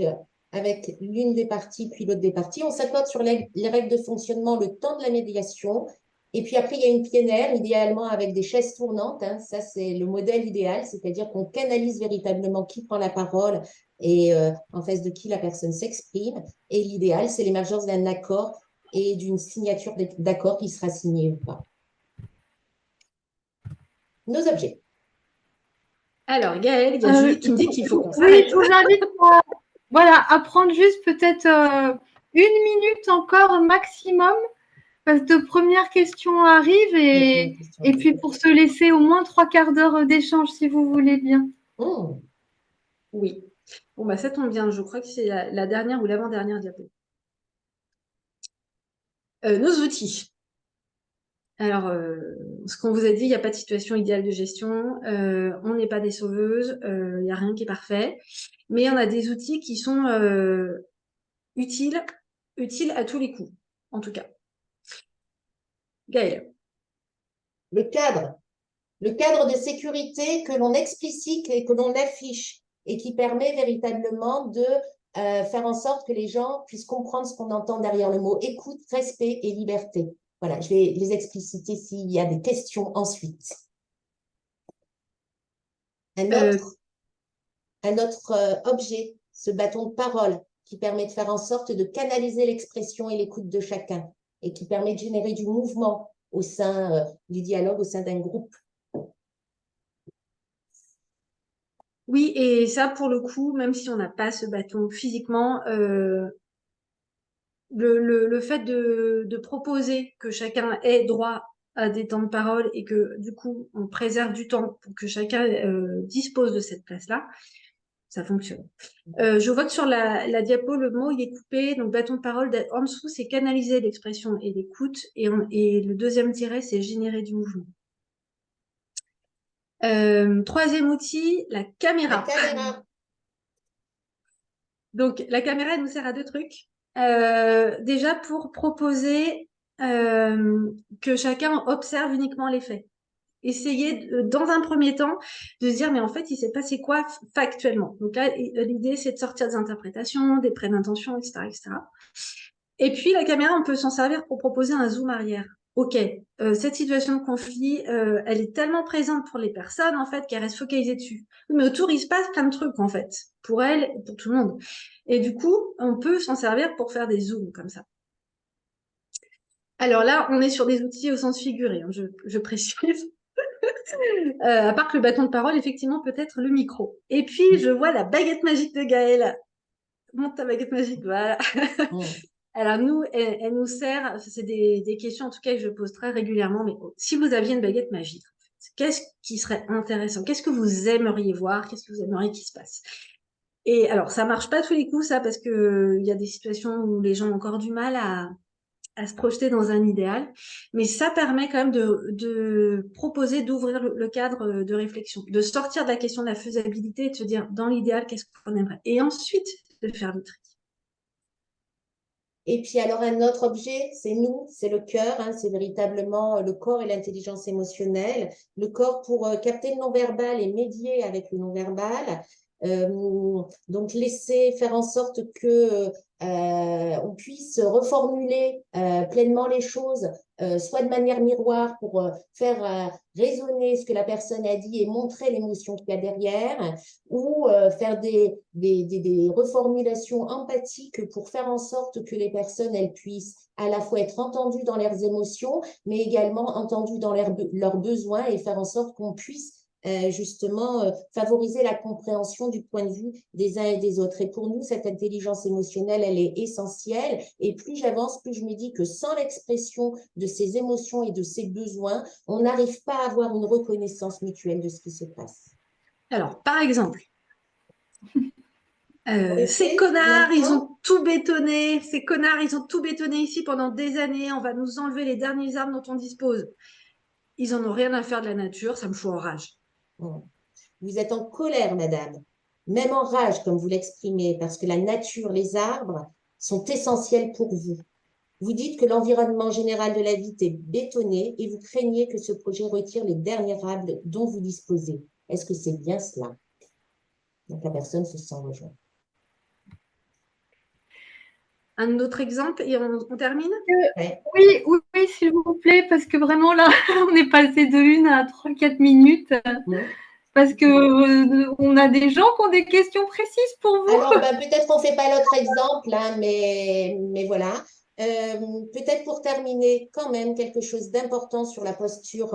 avec l'une des parties, puis l'autre des parties. On s'accorde sur les règles de fonctionnement, le temps de la médiation. Et puis après, il y a une PNR, idéalement avec des chaises tournantes, hein. Ça, c'est le modèle idéal, c'est-à-dire qu'on canalise véritablement qui prend la parole et en face de qui la personne s'exprime. Et l'idéal, c'est l'émergence d'un accord et d'une signature d'accord qui sera signée ou pas. Nos objets. Alors, Gaëlle, il y a Julie qui me dit qu'il faut qu'on Oui, s'arrête. je vous invite à prendre juste peut-être 1 minute encore maximum, parce que de premières questions arrivent et puis pour se laisser au moins 3/4 d'heure d'échange, si vous voulez bien. Oh. Oui. Bon, bah, ça tombe bien. Je crois que c'est la dernière ou l'avant-dernière diapo. Nos outils. Alors, ce qu'on vous a dit, il n'y a pas de situation idéale de gestion. On n'est pas des sauveuses. Il n'y a rien qui est parfait. Mais on a des outils qui sont utiles à tous les coups, en tout cas. Gaëlle. Le cadre de sécurité que l'on explicite et que l'on affiche et qui permet véritablement de faire en sorte que les gens puissent comprendre ce qu'on entend derrière le mot écoute, respect et liberté. Voilà, je vais les expliciter s'il y a des questions ensuite. Un autre objet, ce bâton de parole qui permet de faire en sorte de canaliser l'expression et l'écoute de chacun et qui permet de générer du mouvement au sein du dialogue, au sein d'un groupe. Oui, et ça, pour le coup, même si on n'a pas ce bâton physiquement, le fait de proposer que chacun ait droit à des temps de parole et que, du coup, on préserve du temps pour que chacun dispose de cette place-là, ça fonctionne. Je vois que sur la diapo, le mot, il est coupé. Donc, bâton de parole, en dessous, c'est canaliser l'expression et l'écoute. Et le deuxième tiret, c'est générer du mouvement. Troisième outil, la caméra. La caméra. Donc, la caméra, elle nous sert à deux trucs. Déjà, pour proposer que chacun observe uniquement les faits. Essayer, dans un premier temps, de se dire, mais en fait, il s'est passé quoi factuellement? Donc là, l'idée, c'est de sortir des interprétations, des prêts d'intention, etc., etc. Et puis, la caméra, on peut s'en servir pour proposer un zoom arrière. OK, cette situation de conflit, elle est tellement présente pour les personnes, en fait, qu'elles restent focalisées dessus. Mais autour, il se passe plein de trucs, en fait, pour elles et pour tout le monde. Et du coup, on peut s'en servir pour faire des zooms comme ça. Alors là, on est sur des outils au sens figuré, hein, je précise. À part que le bâton de parole, effectivement, peut-être le micro. Et puis, je vois la baguette magique de Gaëlle. Monte ta baguette magique, voilà. Alors nous, elle nous sert, c'est des questions en tout cas que je pose très régulièrement, mais si vous aviez une baguette magique, qu'est-ce qui serait intéressant? Qu'est-ce que vous aimeriez voir? Qu'est-ce que vous aimeriez qu'il se passe? Et alors, ça marche pas tous les coups, ça, parce que il y a des situations où les gens ont encore du mal à se projeter dans un idéal, mais ça permet quand même de proposer, d'ouvrir le cadre de réflexion, de sortir de la question de la faisabilité et de se dire, dans l'idéal, qu'est-ce qu'on aimerait? Et ensuite, de faire le tri. Et puis alors un autre objet, c'est nous, c'est le cœur, hein, c'est véritablement le corps et l'intelligence émotionnelle. Le corps pour capter le non-verbal et médier avec le non-verbal. Donc laisser faire en sorte que on puisse reformuler pleinement les choses, soit de manière miroir pour faire résonner ce que la personne a dit et montrer l'émotion qu'il y a derrière, ou faire des reformulations empathiques pour faire en sorte que les personnes elles puissent à la fois être entendues dans leurs émotions, mais également entendues dans leurs besoins et faire en sorte qu'on puisse justement favoriser la compréhension du point de vue des uns et des autres. Et pour nous, cette intelligence émotionnelle, elle est essentielle. Et plus j'avance, plus je me dis que sans l'expression de ces émotions et de ces besoins, on n'arrive pas à avoir une reconnaissance mutuelle de ce qui se passe. Alors, par exemple, ces connards, ils ont tout bétonné. Ces connards, ils ont tout bétonné ici pendant des années. On va nous enlever les dernières armes dont on dispose. Ils en ont rien à faire de la nature. Ça me fout en rage. Vous êtes en colère, madame, même en rage, comme vous l'exprimez, parce que la nature, les arbres sont essentiels pour vous. Vous dites que l'environnement général de la ville est bétonné et vous craignez que ce projet retire les derniers arbres dont vous disposez. Est-ce que c'est bien cela? Donc la personne se sent rejointe. Un autre exemple et on termine? Oui, s'il vous plaît, parce que vraiment là, on est passé de 1 à 3-4 minutes. Parce qu'on a des gens qui ont des questions précises pour vous. Alors, peut-être qu'on ne fait pas l'autre exemple, hein, mais voilà. Peut-être pour terminer, quand même, quelque chose d'important sur la posture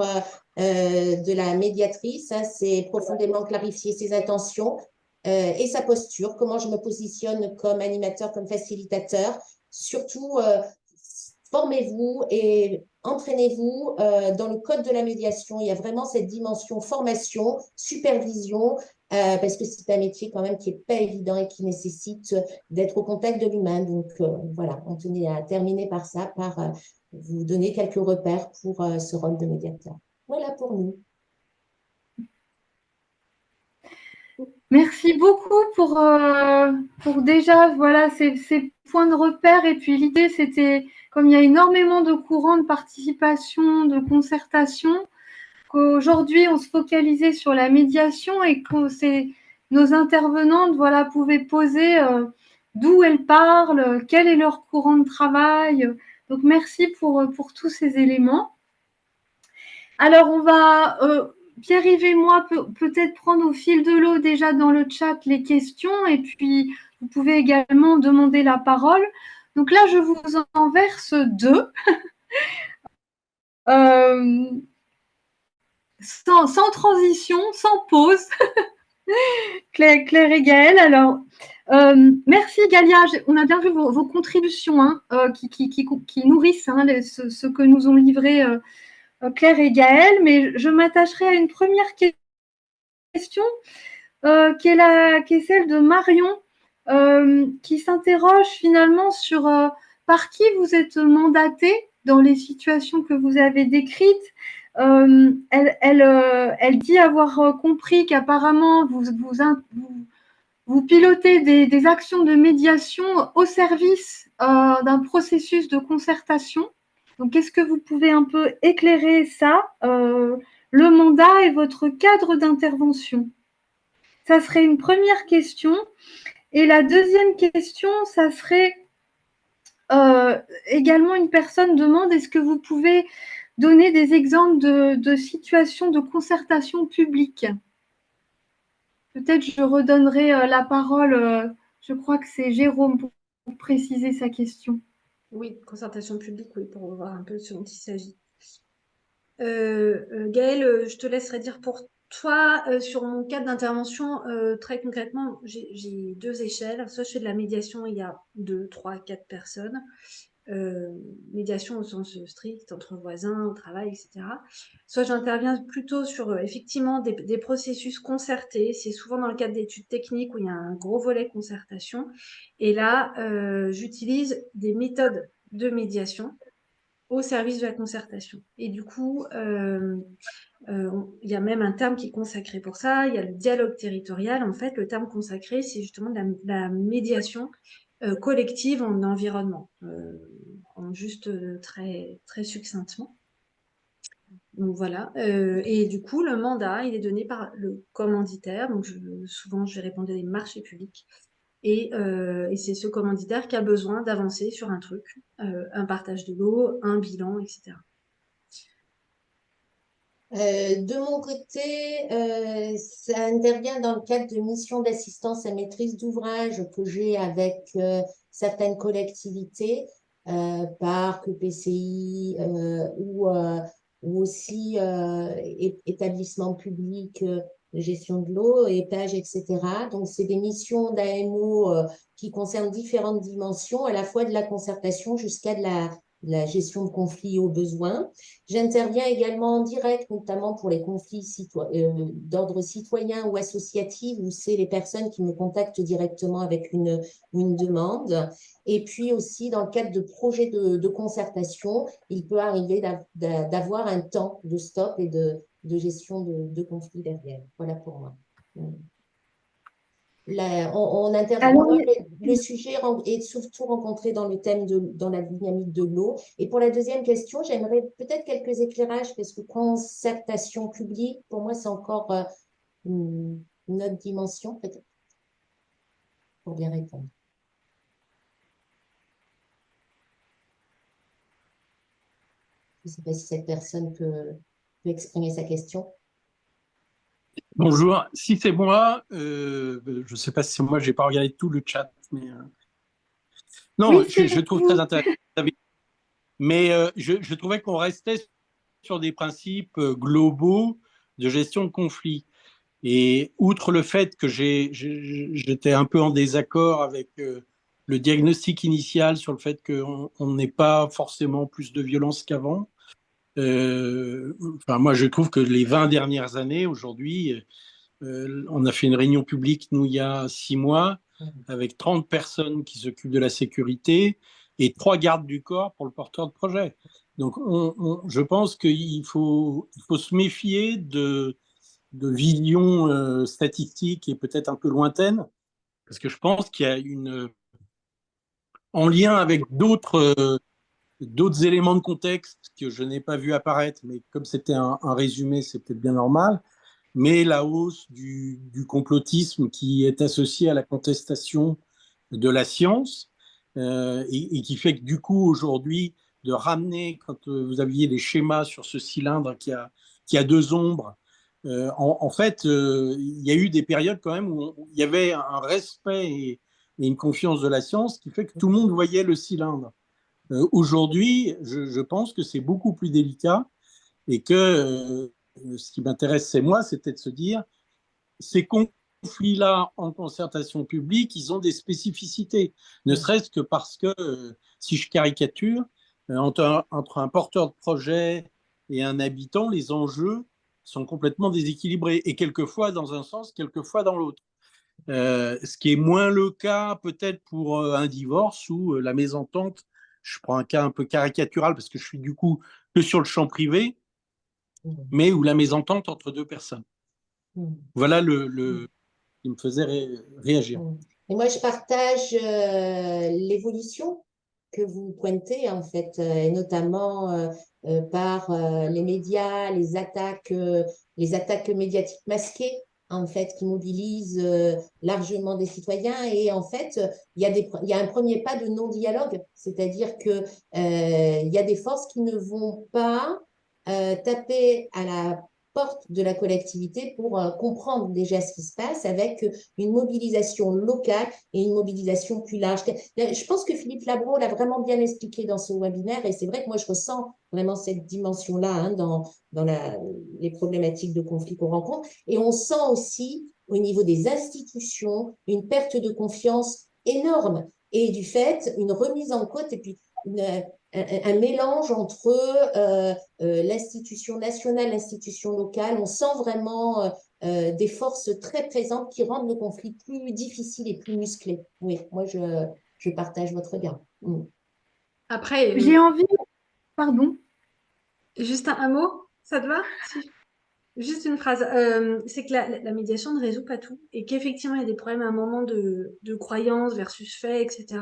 de la médiatrice, hein, c'est profondément clarifier ses intentions et sa posture, comment je me positionne comme animateur, comme facilitateur. Surtout, formez-vous et entraînez-vous dans le code de la médiation. Il y a vraiment cette dimension formation, supervision, parce que c'est un métier quand même qui n'est pas évident et qui nécessite d'être au contact de l'humain. Donc voilà, on tenait à terminer par ça, par vous donner quelques repères pour ce rôle de médiateur. Voilà pour nous. Merci beaucoup pour déjà, voilà, ces point de repère. Et puis l'idée, c'était, comme il y a énormément de courants de participation, de concertation, qu'aujourd'hui, on se focalisait sur la médiation et que nos intervenantes pouvaient poser d'où elles parlent, quel est leur courant de travail. Donc, merci pour tous ces éléments. Alors, on va, Pierre-Yves et moi, peut-être prendre au fil de l'eau déjà dans le chat les questions et puis vous pouvez également demander la parole. Donc là, je vous en verse 2. Sans transition, sans pause. Claire et Gaëlle. Alors, merci Galia. On a bien vu vos contributions qui nourrissent ce que nous ont livré Claire et Gaëlle. Mais je m'attacherai à une première question qui est celle de Marion, qui s'interroge finalement sur par qui vous êtes mandaté dans les situations que vous avez décrites. Elle dit avoir compris qu'apparemment vous pilotez des actions de médiation au service d'un processus de concertation. Donc, est-ce que vous pouvez un peu éclairer ça, le mandat et votre cadre d'intervention? Ça serait une première question. Et la deuxième question, ça serait également une personne demande, est-ce que vous pouvez donner des exemples de situations de concertation publique? Peut-être je redonnerai la parole, je crois que c'est Jérôme pour préciser sa question. Oui, concertation publique, oui, pour voir un peu ce dont il s'agit. Gaëlle, je te laisserai dire pour toi, sur mon cadre d'intervention, très concrètement, j'ai 2 échelles. Soit je fais de la médiation, il y a 2, 3, 4 personnes. Médiation au sens strict, entre voisins, au travail, etc. Soit j'interviens plutôt sur effectivement des processus concertés. C'est souvent dans le cadre d'études techniques où il y a un gros volet concertation. Et là, j'utilise des méthodes de médiation au service de la concertation. Et du coup, il y a même un terme qui est consacré pour ça. Il y a le dialogue territorial. En fait, le terme consacré, c'est justement de la médiation collective en environnement, en juste très, très succinctement. Donc voilà. Et du coup, le mandat, il est donné par le commanditaire. Donc souvent, je vais répondre à des marchés publics. Et c'est ce commanditaire qui a besoin d'avancer sur un truc, un partage de l'eau, un bilan, etc. De mon côté, ça intervient dans le cadre de missions d'assistance à maîtrise d'ouvrage que j'ai avec certaines collectivités, parcs, PCI ou aussi établissements publics de gestion de l'eau, EPAGE, etc. Donc, c'est des missions d'AMO qui concernent différentes dimensions, à la fois de la concertation jusqu'à de la gestion de conflits aux besoins. J'interviens également en direct, notamment pour les conflits d'ordre citoyen ou associatif, où c'est les personnes qui me contactent directement avec une demande. Et puis aussi, dans le cadre de projets de concertation, il peut arriver d'avoir un temps de stop et de gestion de conflits derrière. Voilà pour moi. On intervient. Alors, Le sujet est surtout rencontré dans le thème dans la dynamique de l'eau. Et pour la deuxième question, j'aimerais peut-être quelques éclairages parce que concertation publique, pour moi, c'est encore une autre dimension, peut-être, pour bien répondre. Je ne sais pas si cette personne peut exprimer sa question. Bonjour, si c'est moi, je ne sais pas si c'est moi, je n'ai pas regardé tout le chat, mais non, oui, je trouve très intéressant. Mais je trouvais qu'on restait sur des principes globaux de gestion de conflits. Et outre le fait que j'étais un peu en désaccord avec le diagnostic initial sur le fait qu'on n'ait pas forcément plus de violence qu'avant, enfin, moi je trouve que les 20 dernières années, aujourd'hui, on a fait une réunion publique, nous, il y a 6 mois, avec 30 personnes qui s'occupent de la sécurité et 3 gardes du corps pour le porteur de projet. Donc, je pense qu'il faut se méfier de vision statistique et peut-être un peu lointaine, parce que je pense qu'il y a en lien avec d'autres éléments de contexte que je n'ai pas vu apparaître, mais comme c'était un résumé, c'est peut-être bien normal, mais la hausse du complotisme qui est associée à la contestation de la science, et qui fait que du coup, aujourd'hui, de ramener, quand vous aviez les schémas sur ce cylindre qui a deux ombres, en fait, il y a eu des périodes quand même où il y avait un respect et une confiance de la science qui fait que tout le monde voyait le cylindre. Aujourd'hui, je pense que c'est beaucoup plus délicat et que ce qui m'intéresse, c'est moi, c'était de se dire, ces conflits-là en concertation publique, ils ont des spécificités, ne serait-ce que parce que, si je caricature, entre un porteur de projet et un habitant, les enjeux sont complètement déséquilibrés, et quelquefois dans un sens, quelquefois dans l'autre. Ce qui est moins le cas peut-être pour un divorce ou la mésentente. Je prends un cas un peu caricatural parce que je suis du coup que sur le champ privé, mais où la mésentente entre deux personnes. Voilà qui me faisait réagir. Et moi, je partage l'évolution que vous pointez, en fait, et notamment par les médias, les attaques médiatiques masquées, en fait, qui mobilisent largement des citoyens. Et en fait, il y a un premier pas de non-dialogue, c'est-à-dire que il y a des forces qui ne vont pas taper à la porte de la collectivité pour comprendre déjà ce qui se passe avec une mobilisation locale et une mobilisation plus large. Je pense que Philippe Labro l'a vraiment bien expliqué dans ce webinaire et c'est vrai que moi je ressens vraiment cette dimension-là hein, dans les problématiques de conflit qu'on rencontre et on sent aussi au niveau des institutions une perte de confiance énorme et du fait une remise en cause et puis un mélange entre l'institution nationale, l'institution locale. On sent vraiment des forces très présentes qui rendent le conflit plus difficile et plus musclé. Oui, moi, je partage votre regard. Après, J'ai envie, pardon. juste un mot, ça te va? Juste une phrase. C'est que la médiation ne résout pas tout et qu'effectivement, il y a des problèmes à un moment de croyance versus fait, etc.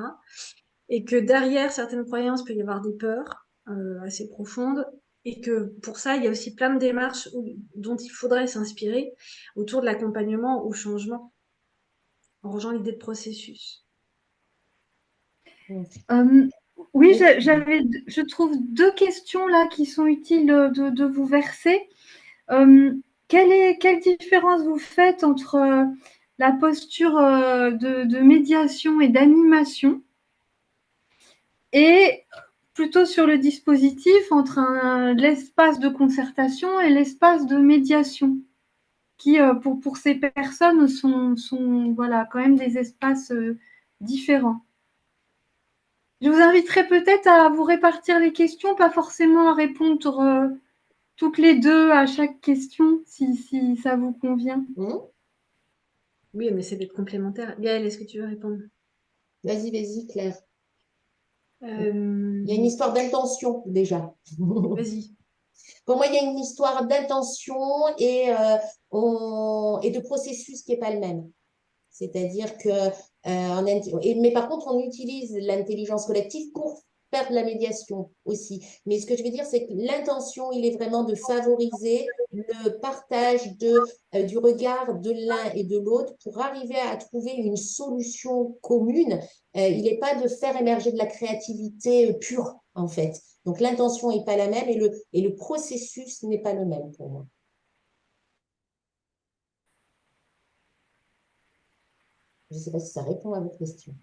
Et que derrière certaines croyances, il peut y avoir des peurs assez profondes et que pour ça, il y a aussi plein de démarches dont il faudrait s'inspirer autour de l'accompagnement au changement, en rejoignant l'idée de processus. Oui, je trouve deux questions là qui sont utiles de vous verser. Quelle différence vous faites entre la posture de médiation et d'animation et plutôt sur le dispositif entre l'espace de concertation et l'espace de médiation qui, pour ces personnes, sont voilà, quand même des espaces différents. Je vous inviterai peut-être à vous répartir les questions, pas forcément à répondre toutes les deux à chaque question, si ça vous convient. Oui, mais c'est d'être complémentaire. Gaëlle, est-ce que tu veux répondre? Vas-y, Claire. Il y a une histoire d'intention déjà. Vas-y. Pour moi, il y a une histoire d'intention et de processus qui n'est pas le même. C'est-à-dire que, mais par contre, on utilise l'intelligence collective pour faire de la médiation aussi. Mais ce que je veux dire, c'est que l'intention, il est vraiment de favoriser le partage du regard de l'un et de l'autre pour arriver à trouver une solution commune. Il n'est pas de faire émerger de la créativité pure, en fait. Donc, l'intention n'est pas la même et le processus n'est pas le même pour moi. Je ne sais pas si ça répond à votre question.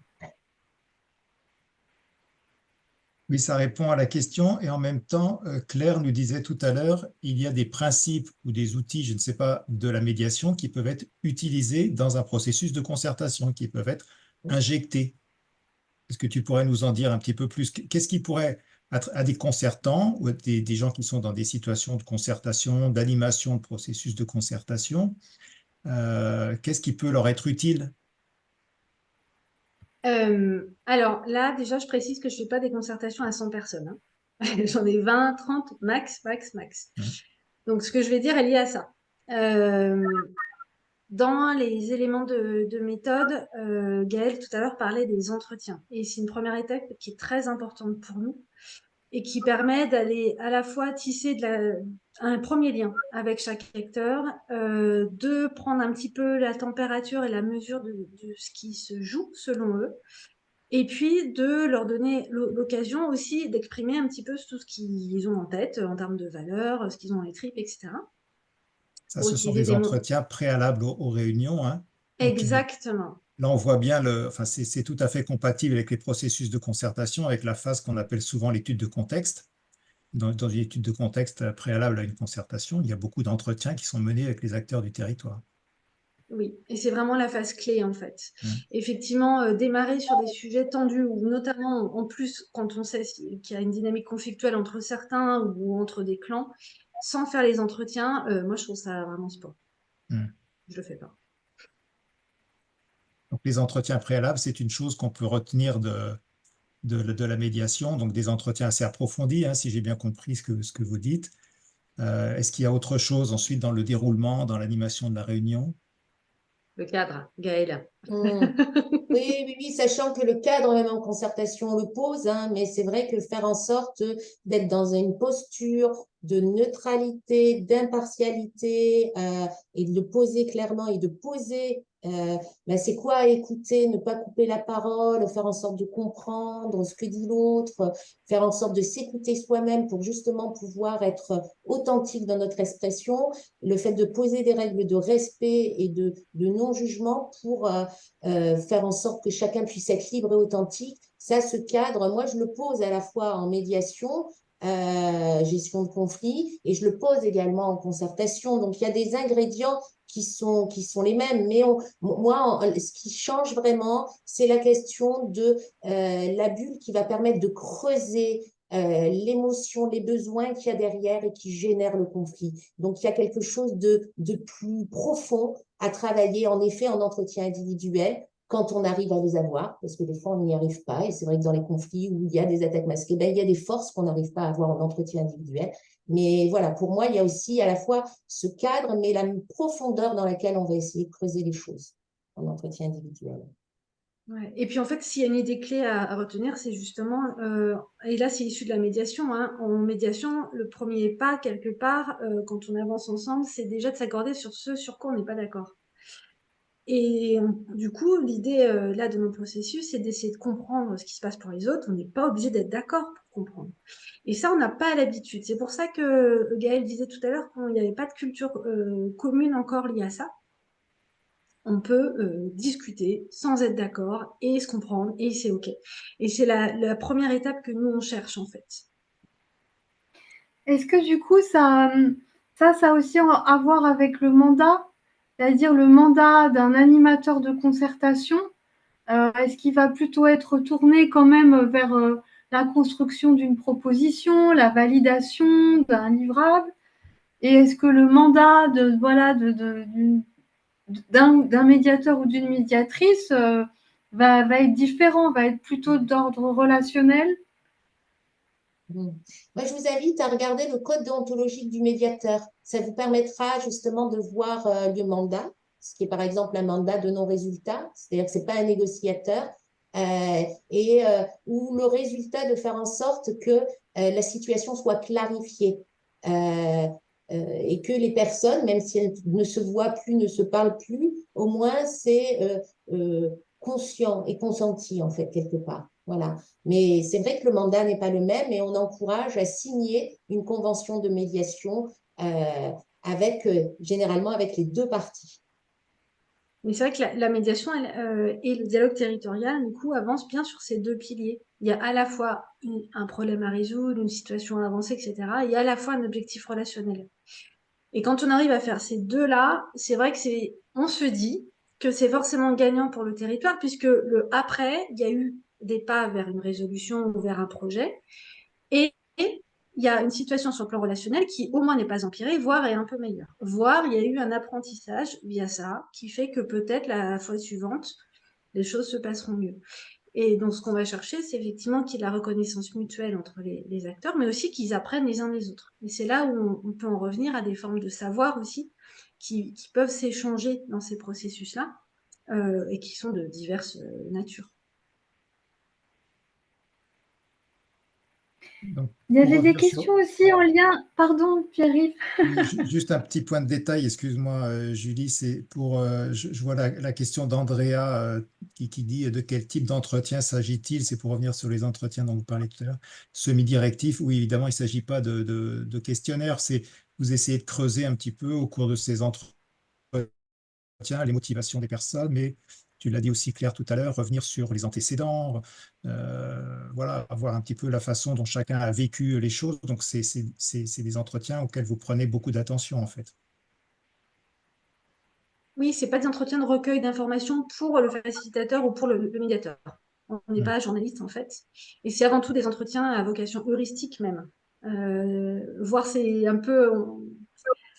Oui, ça répond à la question et en même temps, Claire nous disait tout à l'heure, il y a des principes ou des outils, je ne sais pas, de la médiation qui peuvent être utilisés dans un processus de concertation, qui peuvent être injectés. Est-ce que tu pourrais nous en dire un petit peu plus? Qu'est-ce qui pourrait être à des concertants ou à des gens qui sont dans des situations de concertation, d'animation de processus de concertation, qu'est-ce qui peut leur être utile? Alors là, déjà, je précise que je ne fais pas des concertations à 100 personnes. Hein. J'en ai 20, 30, max. Donc, ce que je vais dire est lié à ça. Dans les éléments de méthode, Gaëlle tout à l'heure parlait des entretiens. Et c'est une première étape qui est très importante pour nous et qui permet d'aller à la fois tisser un premier lien avec chaque acteur, de prendre un petit peu la température et la mesure de ce qui se joue selon eux, et puis de leur donner l'occasion aussi d'exprimer un petit peu tout ce qu'ils ont en tête en termes de valeurs, ce qu'ils ont dans les tripes, etc. Ça, Pour ce sont utiliser des des mots. entretiens préalables aux réunions, hein. Donc, Exactement. là, on voit bien enfin, c'est tout à fait compatible avec les processus de concertation, avec la phase qu'on appelle souvent l'étude de contexte. Dans une étude de contexte préalable à une concertation, il y a beaucoup d'entretiens qui sont menés avec les acteurs du territoire. Oui, et c'est vraiment la phase clé en fait. Mm. Effectivement, démarrer sur des sujets tendus, ou notamment en plus quand on sait qu'il y a une dynamique conflictuelle entre certains ou entre des clans, sans faire les entretiens, moi je trouve ça vraiment sport. Mm. Je le fais pas. Donc, les entretiens préalables, c'est une chose qu'on peut retenir de la médiation, donc des entretiens assez approfondis, hein, si j'ai bien compris ce que vous dites. Est-ce qu'il y a autre chose ensuite dans le déroulement, dans l'animation de la réunion? Le cadre, Gaëlle. Mm. Oui, oui, oui, sachant que le cadre, même en concertation, on le pose, hein, mais c'est vrai que faire en sorte d'être dans une posture de neutralité, d'impartialité, et de le poser clairement et de poser, ben, c'est quoi écouter, ne pas couper la parole, faire en sorte de comprendre ce que dit l'autre, faire en sorte de s'écouter soi-même pour justement pouvoir être authentique dans notre expression, le fait de poser des règles de respect et de non-jugement pour faire en sorte que chacun puisse être libre et authentique. Ça, ce cadre, moi, je le pose à la fois en médiation, gestion de conflit, et je le pose également en concertation. Donc, il y a des ingrédients qui sont les mêmes. Mais moi, ce qui change vraiment, c'est la question de la bulle qui va permettre de creuser l'émotion, les besoins qu'il y a derrière et qui génèrent le conflit. Donc, il y a quelque chose de plus profond à travailler, en effet, en entretien individuel, quand on arrive à les avoir, parce que des fois, on n'y arrive pas. Et c'est vrai que dans les conflits où il y a des attaques masquées, ben, il y a des forces qu'on n'arrive pas à avoir en entretien individuel. Mais voilà, pour moi, il y a aussi à la fois ce cadre, mais la profondeur dans laquelle on va essayer de creuser les choses en entretien individuel. Ouais. Et puis en fait, s'il y a une idée clé à retenir, c'est justement, et là c'est issu de la médiation, hein, en médiation, le premier pas quelque part, quand on avance ensemble, c'est déjà de s'accorder sur ce sur quoi on n'est pas d'accord. Et du coup, l'idée là de nos processus, c'est d'essayer de comprendre ce qui se passe pour les autres. On n'est pas obligé d'être d'accord pour comprendre. Et ça, on n'a pas l'habitude. C'est pour ça que Gaëlle disait tout à l'heure qu'il n'y avait pas de culture commune encore liée à ça. On peut discuter sans être d'accord et se comprendre et c'est OK. Et c'est la première étape que nous, on cherche en fait. Est-ce que du coup, ça a aussi à voir avec le mandat, c'est-à-dire le mandat d'un animateur de concertation? Est-ce qu'il va plutôt être tourné quand même vers la construction d'une proposition, la validation d'un livrable? Et est-ce que le mandat d'un médiateur ou d'une médiatrice va être différent, va être plutôt d'ordre relationnel? Moi, je vous invite à regarder le code déontologique du médiateur. Ça vous permettra justement de voir le mandat, ce qui est par exemple un mandat de non-résultat, c'est-à-dire que ce n'est pas un négociateur, ou le résultat de faire en sorte que la situation soit clarifiée et que les personnes, même si elles ne se voient plus, ne se parlent plus, au moins c'est conscient et consenti en fait quelque part. Voilà. Mais c'est vrai que le mandat n'est pas le même et on encourage à signer une convention de médiation généralement avec les deux parties. Mais c'est vrai que la médiation et le dialogue territorial, du coup, avancent bien sur ces deux piliers. Il y a à la fois un problème à résoudre, une situation à avancer, etc. Et à la fois un objectif relationnel. Et quand on arrive à faire ces deux-là, c'est vrai que on se dit que c'est forcément gagnant pour le territoire, puisque après, il y a eu des pas vers une résolution ou vers un projet. Et il y a une situation sur le plan relationnel qui, au moins, n'est pas empirée, voire est un peu meilleure. Voire, il y a eu un apprentissage via ça qui fait que peut-être la fois suivante, les choses se passeront mieux. Et donc, ce qu'on va chercher, c'est effectivement qu'il y ait la reconnaissance mutuelle entre les acteurs, mais aussi qu'ils apprennent les uns les autres. Et c'est là où on peut en revenir à des formes de savoir aussi, qui peuvent s'échanger dans ces processus-là et qui sont de diverses natures. Donc, Il y pour avait des revenir sur- questions aussi en lien. Pardon, Pierre-Yves. Oui, juste un petit point de détail, excuse-moi Julie, c'est pour, je vois la question d'Andrea qui dit de quel type d'entretien s'agit-il? C'est pour revenir sur les entretiens dont vous parlez tout à l'heure. Semi-directif, oui, évidemment, il ne s'agit pas de questionnaire, c'est vous essayez de creuser un petit peu au cours de ces entretiens les motivations des personnes, mais tu l'as dit aussi Claire tout à l'heure, revenir sur les antécédents, voilà, voir un petit peu la façon dont chacun a vécu les choses. Donc, c'est des entretiens auxquels vous prenez beaucoup d'attention, en fait. Oui, ce n'est pas des entretiens de recueil d'informations pour le facilitateur ou pour le médiateur. On n'est pas journaliste, en fait. Et c'est avant tout des entretiens à vocation heuristique même. Voire c'est un peu...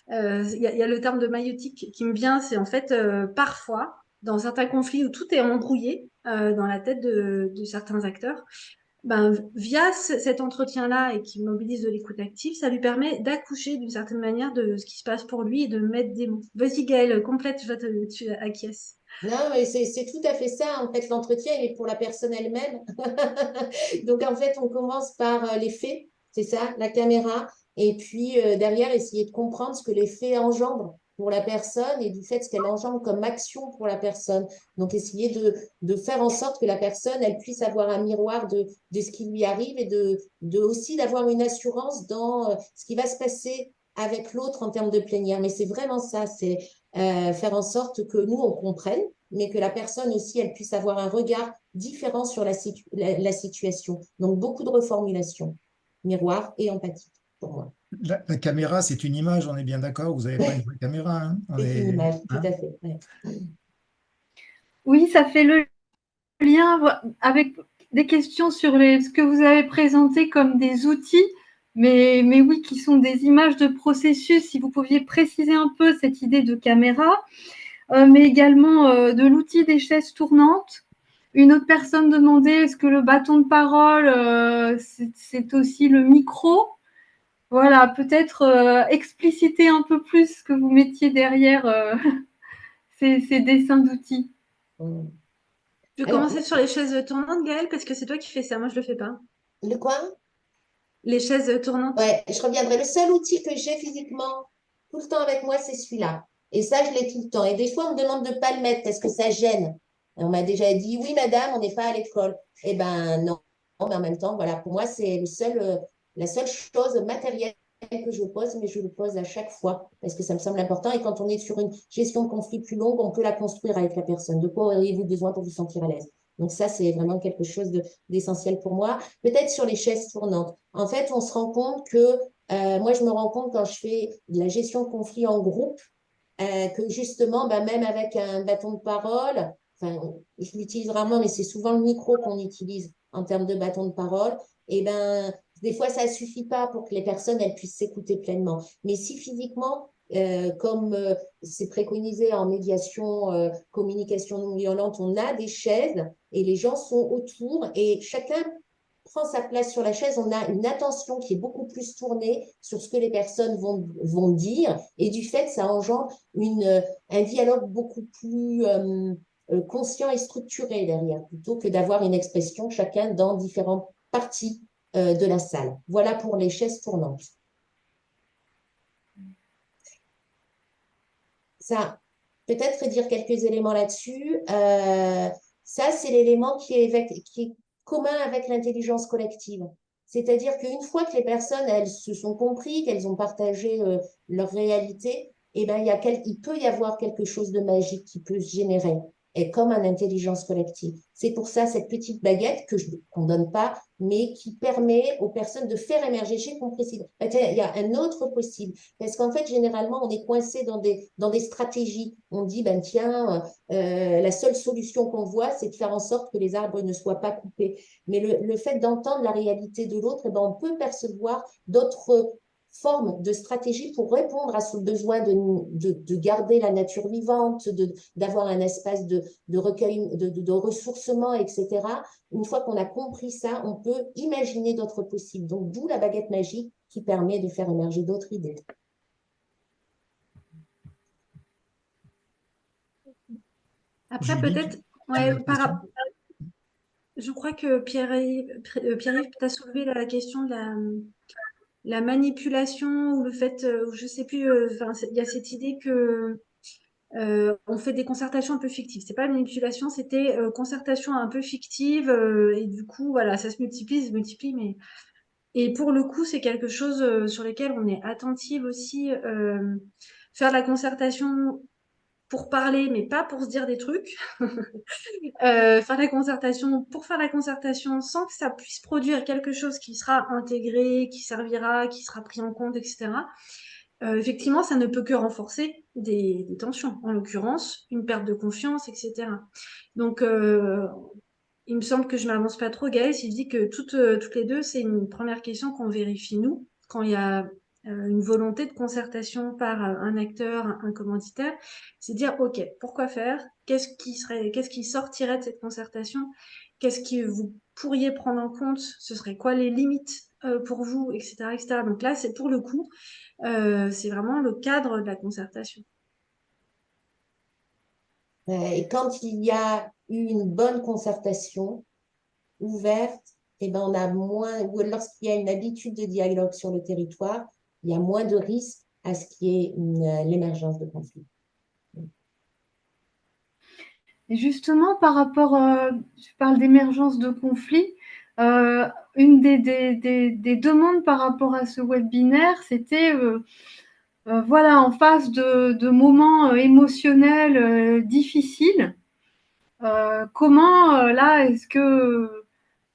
Il y a le terme de maïotique qui me vient, c'est en fait parfois, dans certains conflits où tout est embrouillé dans la tête de certains acteurs, ben, via cet entretien-là et qui mobilise de l'écoute active, ça lui permet d'accoucher d'une certaine manière de ce qui se passe pour lui et de mettre des mots. Vas-y Gaëlle, complète, tu acquiesces. Non, mais c'est tout à fait ça. En fait, l'entretien, il est pour la personne elle-même. Donc, en fait, on commence par les faits, c'est ça, la caméra. Et puis, derrière, essayer de comprendre ce que les faits engendrent pour la personne et du fait ce qu'elle engendre comme action pour la personne. Donc, essayer de faire en sorte que la personne, elle puisse avoir un miroir de ce qui lui arrive et aussi d'avoir une assurance dans ce qui va se passer avec l'autre en termes de plénière. Mais c'est vraiment ça, c'est faire en sorte que nous, on comprenne, mais que la personne aussi, elle puisse avoir un regard différent sur la situation. Donc, beaucoup de reformulation, miroir et empathie, pour moi. La caméra, c'est une image, on est bien d'accord, vous n'avez pas une vraie caméra, hein, C'est une image, tout hein. à fait. Ouais. Oui, ça fait le lien avec des questions sur ce que vous avez présenté comme des outils, mais oui, qui sont des images de processus. Si vous pouviez préciser un peu cette idée de caméra, mais également de l'outil des chaises tournantes. Une autre personne demandait est-ce que le bâton de parole, c'est aussi le micro? Voilà, peut-être expliciter un peu plus ce que vous mettiez derrière ces dessins d'outils. Tu veux Alors, commencer sur les chaises tournantes, Gaëlle, parce que c'est toi qui fais ça, moi je le fais pas. le quoi? Les chaises tournantes. Ouais, je reviendrai. Le seul outil que j'ai physiquement tout le temps avec moi, c'est celui-là. Et ça, je l'ai tout le temps. Et des fois, on me demande de ne pas le mettre parce que ça gêne. Et on m'a déjà dit, oui, madame, on n'est pas à l'école. Eh ben non. Mais en même temps, voilà, pour moi, c'est la seule chose matérielle que je pose, mais je le pose à chaque fois parce que ça me semble important. Et quand on est sur une gestion de conflit plus longue, on peut la construire avec la personne. De quoi auriez-vous besoin pour vous sentir à l'aise? Donc ça, c'est vraiment quelque chose d'essentiel pour moi. Peut-être sur les chaises tournantes. En fait, on se rend compte que, moi, je me rends compte quand je fais de la gestion de conflit en groupe, que justement, bah, même avec un bâton de parole, enfin, je l'utilise rarement, mais c'est souvent le micro qu'on utilise en termes de bâton de parole, et ben, des fois, ça ne suffit pas pour que les personnes elles puissent s'écouter pleinement. Mais si physiquement, comme c'est préconisé en médiation, communication non violente, on a des chaises et les gens sont autour et chacun prend sa place sur la chaise, on a une attention qui est beaucoup plus tournée sur ce que les personnes vont dire et du fait, ça engendre un dialogue beaucoup plus conscient et structuré derrière, plutôt que d'avoir une expression chacun dans différentes parties de la salle. Voilà pour les chaises tournantes. Ça, peut-être dire quelques éléments là-dessus. Ça, c'est l'élément qui est commun avec l'intelligence collective. C'est-à-dire qu'une fois que les personnes, elles se sont compris, qu'elles ont partagé leur réalité, eh ben, il peut y avoir quelque chose de magique qui peut se générer, et comme une intelligence collective. C'est pour ça cette petite baguette qu'on ne donne pas, mais qui permet aux personnes de faire émerger. J'ai compris. Il y a un autre possible. Parce qu'en fait, généralement, on est coincé dans des stratégies. On dit, ben tiens, la seule solution qu'on voit, c'est de faire en sorte que les arbres ne soient pas coupés. Mais le fait d'entendre la réalité de l'autre, eh ben, on peut percevoir d'autres formes de stratégie pour répondre à ce besoin de garder la nature vivante, d'avoir un espace de recueil, de ressourcement, etc. Une fois qu'on a compris ça, on peut imaginer d'autres possibles. Donc, d'où la baguette magique qui permet de faire émerger d'autres idées. Après, Julie, peut-être, tu as ouais, une autre question? je crois que Pierre-Yves, tu as soulevé la question de la manipulation ou le fait, je sais plus, enfin, il y a cette idée que on fait des concertations un peu fictives. C'est pas manipulation, c'était concertation un peu fictive et du coup, voilà, ça se multiplie, mais et pour le coup, c'est quelque chose sur lequel on est attentive aussi. Faire de la concertation pour parler, mais pas pour se dire des trucs. Faire la concertation pour faire la concertation sans que ça puisse produire quelque chose qui sera intégré, qui servira, qui sera pris en compte, etc. Effectivement, ça ne peut que renforcer des tensions, en l'occurrence, une perte de confiance, etc. Donc, il me semble que je m'avance pas trop, Gaëlle, si je dis que toutes les deux, c'est une première question qu'on vérifie, nous, quand il y a une volonté de concertation par un acteur, un commanditaire, c'est dire, OK, pourquoi faire? Qu'est-ce qui sortirait de cette concertation? Qu'est-ce que vous pourriez prendre en compte? Ce serait quoi les limites pour vous, etc., etc. Donc là, c'est pour le coup, c'est vraiment le cadre de la concertation. Et quand il y a eu une bonne concertation ouverte, eh ben on a moins, ou lorsqu'il y a une habitude de dialogue sur le territoire, il y a moins de risques à ce qu'il y ait l'émergence de conflits. Et justement, par rapport, tu parles d'émergence de conflits, une des demandes par rapport à ce webinaire, c'était voilà, en face de moments émotionnels difficiles, comment là, est-ce que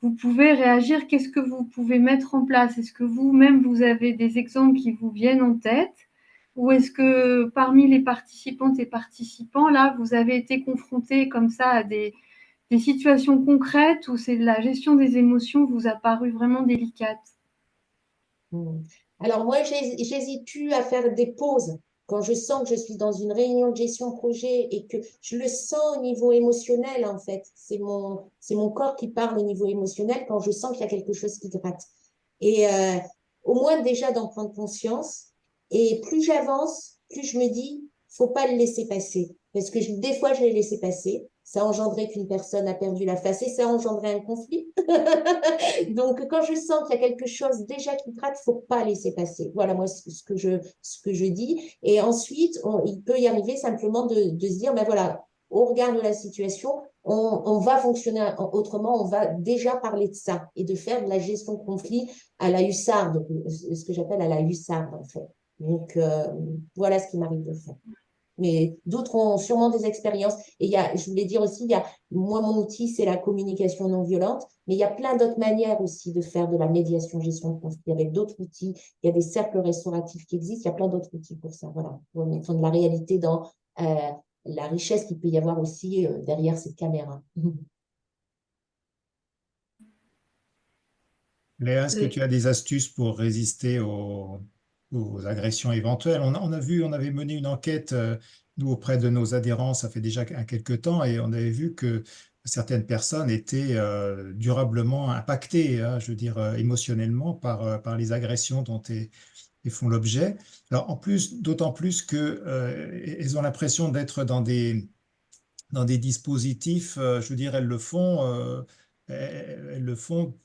vous pouvez réagir? Qu'est-ce que vous pouvez mettre en place? Est-ce que vous-même, vous avez des exemples qui vous viennent en tête? Ou est-ce que parmi les participantes et participants, là, vous avez été confrontés comme ça à des situations concrètes où c'est la gestion des émotions vous a paru vraiment délicate? Alors moi, j'hésite plus à faire des pauses quand je sens que je suis dans une réunion de gestion de projet et que je le sens au niveau émotionnel, en fait. C'est mon corps qui parle au niveau émotionnel quand je sens qu'il y a quelque chose qui gratte. Et au moins déjà d'en prendre conscience. Et plus j'avance, plus je me dis, faut pas le laisser passer. Parce que des fois, je l'ai laissé passer. Ça a engendré qu'une personne a perdu la face et ça a engendré un conflit. Donc, quand je sens qu'il y a quelque chose déjà qui gratte, faut pas laisser passer. Voilà, moi, ce que je dis. Et ensuite, il peut y arriver simplement de se dire, ben voilà, au regard de la situation, on va fonctionner autrement, on va déjà parler de ça et de faire de la gestion de conflit à la hussarde, ce que j'appelle à la hussarde, en fait. Donc, voilà ce qui m'arrive de faire. Mais d'autres ont sûrement des expériences. Et je voulais dire aussi, moi, mon outil, c'est la communication non violente, mais il y a plein d'autres manières aussi de faire de la médiation, gestion de conflit avec d'autres outils. Il y a des cercles restauratifs qui existent, il y a plein d'autres outils pour ça. Voilà, pour mettre de la réalité dans la richesse qu'il peut y avoir aussi derrière cette caméra. Léa, est-ce que tu as des astuces pour résister aux agressions éventuelles? On avait mené une enquête, nous, auprès de nos adhérents, ça fait déjà quelques temps, et on avait vu que certaines personnes étaient durablement impactées, hein, je veux dire, émotionnellement par les agressions dont elles font l'objet. Alors, en plus, d'autant plus que elles ont l'impression d'être dans des dispositifs, je veux dire, elles le font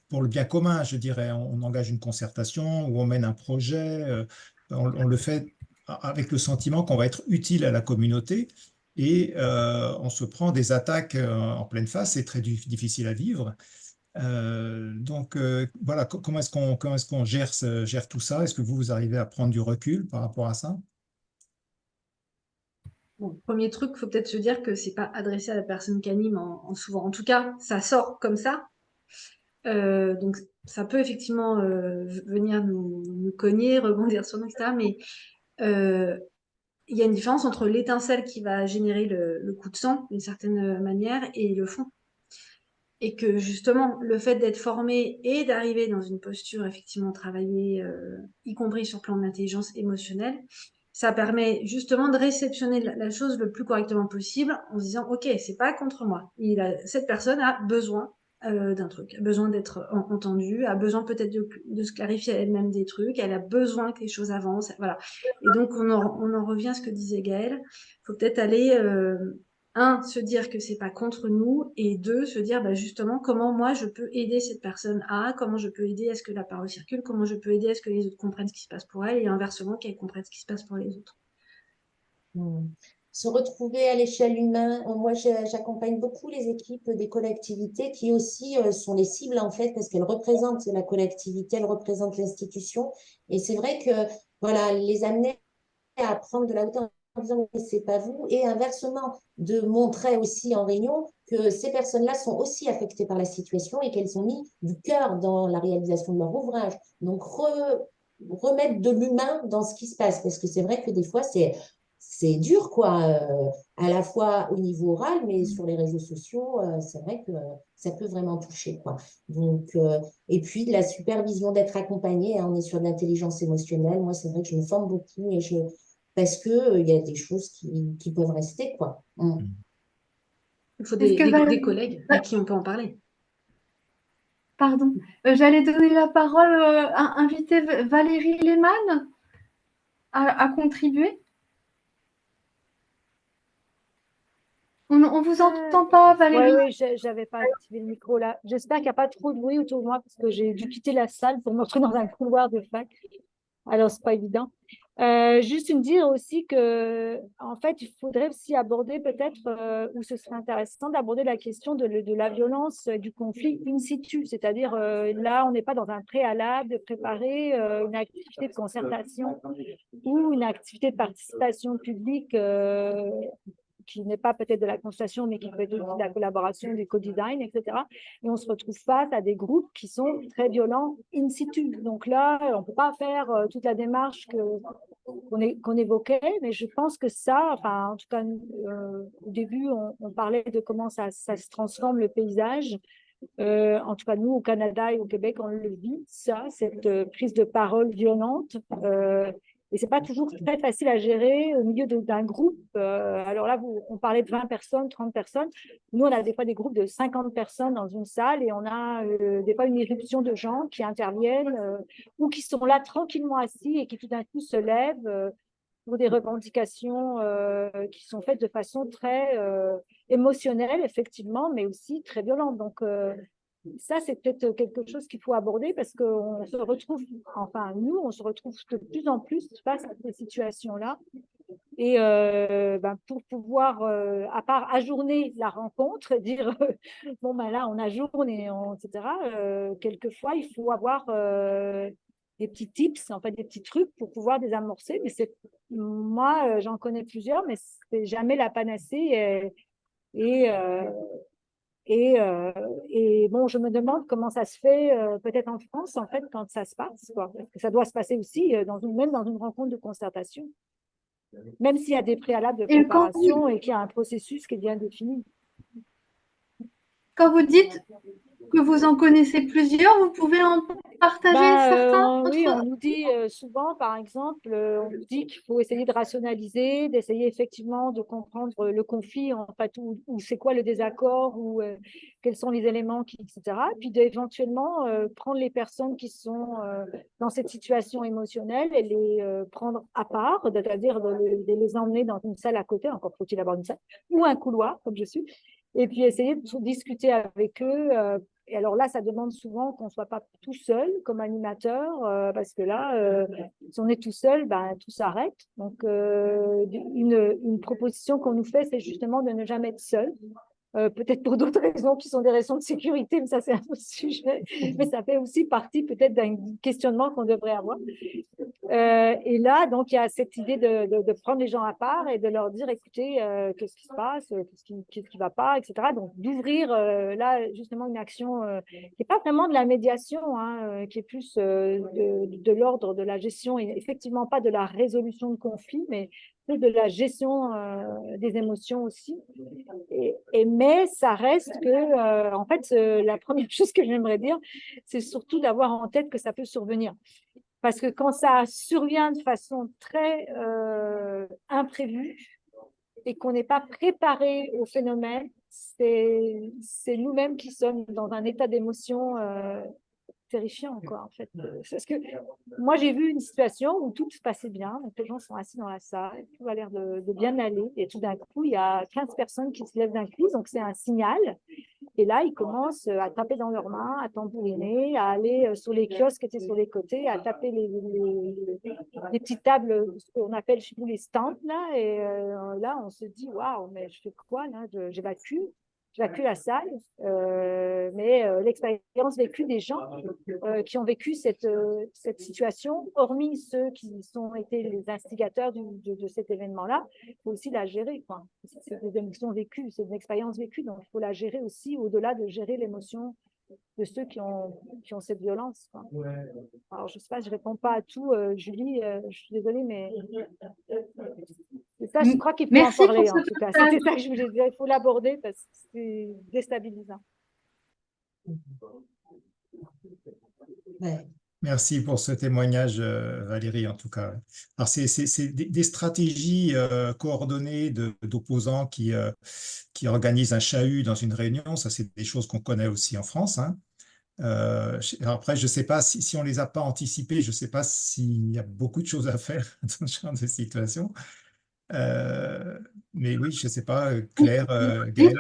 pour le bien commun, je dirais. On engage une concertation ou on mène un projet, on le fait avec le sentiment qu'on va être utile à la communauté et on se prend des attaques en pleine face, c'est très difficile à vivre. Voilà, comment est-ce qu'on gère tout ça? Est-ce que vous arrivez à prendre du recul par rapport à ça? Bon, premier truc, faut peut-être se dire que c'est pas adressé à la personne qui anime souvent. En tout cas, ça sort comme ça. Donc, ça peut effectivement venir nous cogner, rebondir sur nous, etc. Mais il y a une différence entre l'étincelle qui va générer le coup de sang, d'une certaine manière, et le fond. Et que justement, le fait d'être formé et d'arriver dans une posture effectivement travaillée, y compris sur le plan de l'intelligence émotionnelle, ça permet justement de réceptionner la chose le plus correctement possible en se disant, OK, c'est pas contre moi. Cette personne a besoin d'un truc, a besoin d'être entendue, a besoin peut-être de se clarifier elle-même des trucs, elle a besoin que les choses avancent. Voilà. Et donc, on en revient à ce que disait Gaëlle. Il faut peut-être aller se dire que c'est pas contre nous, et deux, se dire bah, justement comment moi je peux aider cette personne A, comment je peux aider à ce que la parole circule, comment je peux aider à ce que les autres comprennent ce qui se passe pour elle, et inversement qu'elle comprenne ce qui se passe pour les autres. Se retrouver à l'échelle humaine. Moi, j'accompagne beaucoup les équipes des collectivités qui aussi sont les cibles, en fait, parce qu'elles représentent la collectivité, elles représentent l'institution. Et c'est vrai que, voilà, les amener à prendre de la hauteur en disant, mais c'est pas vous. Et inversement, de montrer aussi en réunion que ces personnes-là sont aussi affectées par la situation et qu'elles ont mis du cœur dans la réalisation de leur ouvrage. Donc, remettre de l'humain dans ce qui se passe, parce que c'est vrai que des fois, c'est dur, quoi, à la fois au niveau oral, mais sur les réseaux sociaux, c'est vrai que ça peut vraiment toucher, quoi. Donc, et puis, de la supervision, d'être accompagné, hein, on est sur de l'intelligence émotionnelle. Moi, c'est vrai que je me forme beaucoup parce que il y a des choses qui peuvent rester, quoi. Il faut Est-ce que des collègues à qui on peut en parler. Pardon, j'allais donner la parole à inviter Valérie Lehmann à contribuer. On vous entend pas, Valérie. Oui, j'avais pas activé le micro là. J'espère qu'il n'y a pas trop de bruit autour de moi parce que j'ai dû quitter la salle pour me retrouver dans un couloir de fac. Alors, c'est pas évident. Juste me dire aussi que, en fait, il faudrait aussi aborder peut-être, ou ce serait intéressant d'aborder la question de la violence, du conflit in situ. C'est-à-dire, là, on n'est pas dans un préalable de préparer une activité de concertation ou une activité de participation publique qui n'est pas peut-être de la consultation, mais qui peut être aussi de la collaboration, du co-design, etc. Et on se retrouve face à des groupes qui sont très violents in situ. Donc là, on ne peut pas faire toute la démarche qu'on évoquait, mais je pense que ça, enfin, en tout cas, au début, on parlait de comment ça se transforme le paysage. En tout cas, nous, au Canada et au Québec, on le vit, ça, cette prise de parole violente. Et ce n'est pas toujours très facile à gérer au milieu d'un groupe. Alors là, on parlait de 20 personnes, 30 personnes. Nous, on a des fois des groupes de 50 personnes dans une salle et on a des fois une éruption de gens qui interviennent ou qui sont là tranquillement assis et qui tout d'un coup se lèvent pour des revendications qui sont faites de façon très émotionnelle, effectivement, mais aussi très violente. Donc, ça, c'est peut-être quelque chose qu'il faut aborder parce qu'on se retrouve, enfin, nous, on se retrouve de plus en plus face à ces situations-là. Et pour pouvoir, à part ajourner la rencontre, dire, bon, ben là, on ajourne, etc., quelquefois, il faut avoir des petits tips, en fait, des petits trucs pour pouvoir désamorcer. Mais moi, j'en connais plusieurs, mais c'est jamais la panacée. Et, et bon, je me demande comment ça se fait, peut-être en France, en fait, quand ça se passe, quoi. Parce que ça doit se passer aussi, même dans une rencontre de concertation, même s'il y a des préalables de préparation et qu'il y a un processus qui est bien défini. Quand vous dites que vous en connaissez plusieurs, vous pouvez en partager certains Oui, on nous dit souvent, par exemple, on nous dit qu'il faut essayer de rationaliser, d'essayer effectivement de comprendre le conflit, en fait, où c'est quoi le désaccord, ou quels sont les éléments, etc. Puis d'éventuellement prendre les personnes qui sont dans cette situation émotionnelle et les prendre à part, c'est-à-dire de les emmener dans une salle à côté, encore faut-il avoir une salle, ou un couloir, comme je suis, et puis essayer de discuter avec eux. Et alors là, ça demande souvent qu'on ne soit pas tout seul comme animateur, parce que là, si on est tout seul, ben, tout s'arrête. Donc, une proposition qu'on nous fait, c'est justement de ne jamais être seul. Peut-être pour d'autres raisons qui sont des raisons de sécurité, mais ça c'est un autre sujet, mais ça fait aussi partie peut-être d'un questionnement qu'on devrait avoir. Et là, donc, il y a cette idée de prendre les gens à part et de leur dire, écoutez, qu'est-ce qui se passe, qu'est-ce qui ne va pas, etc. Donc, d'ouvrir là, justement, une action qui n'est pas vraiment de la médiation, hein, qui est plus de l'ordre de la gestion et effectivement pas de la résolution de conflits, mais de la gestion des émotions aussi. Mais ça reste que, en fait, la première chose que j'aimerais dire, c'est surtout d'avoir en tête que ça peut survenir. Parce que quand ça survient de façon très imprévue et qu'on n'est pas préparé au phénomène, c'est nous-mêmes qui sommes dans un état d'émotion terrifiant, quoi, en fait. Parce que moi, j'ai vu une situation où tout se passait bien, donc les gens sont assis dans la salle, tout a l'air de bien aller, et tout d'un coup, il y a 15 personnes qui se lèvent d'un coup, donc c'est un signal. Et là, ils commencent à taper dans leurs mains, à tambouriner, à aller sur les kiosques qui étaient sur les côtés, à taper les petites tables, ce qu'on appelle chez nous les stands, là. Et là, on se dit, waouh, mais je fais quoi, là? J'évacue la salle. Mais l'expérience vécue des gens qui ont vécu cette situation, hormis ceux qui ont été les instigateurs de cet événement-là, il faut aussi la gérer, quoi. C'est des émotions vécues, c'est une expérience vécue, donc il faut la gérer aussi, au-delà de gérer l'émotion de ceux qui ont cette violence, quoi. Alors, je ne sais pas, je ne réponds pas à tout, Julie, je suis désolée, mais c'est ça, je crois qu'il faut Merci en parler, pour en ce tout cas. partage. C'était ça que je voulais dire, il faut l'aborder parce que c'est déstabilisant. Ouais. Merci pour ce témoignage, Valérie, en tout cas. Alors, c'est des stratégies coordonnées d'opposants qui organisent un chahut dans une réunion. Ça, c'est des choses qu'on connaît aussi en France, hein. Alors après, je ne sais pas si on ne les a pas anticipées, je ne sais pas s'il y a beaucoup de choses à faire dans ce genre de situation. Mais oui, je ne sais pas, Claire, Gaëlle,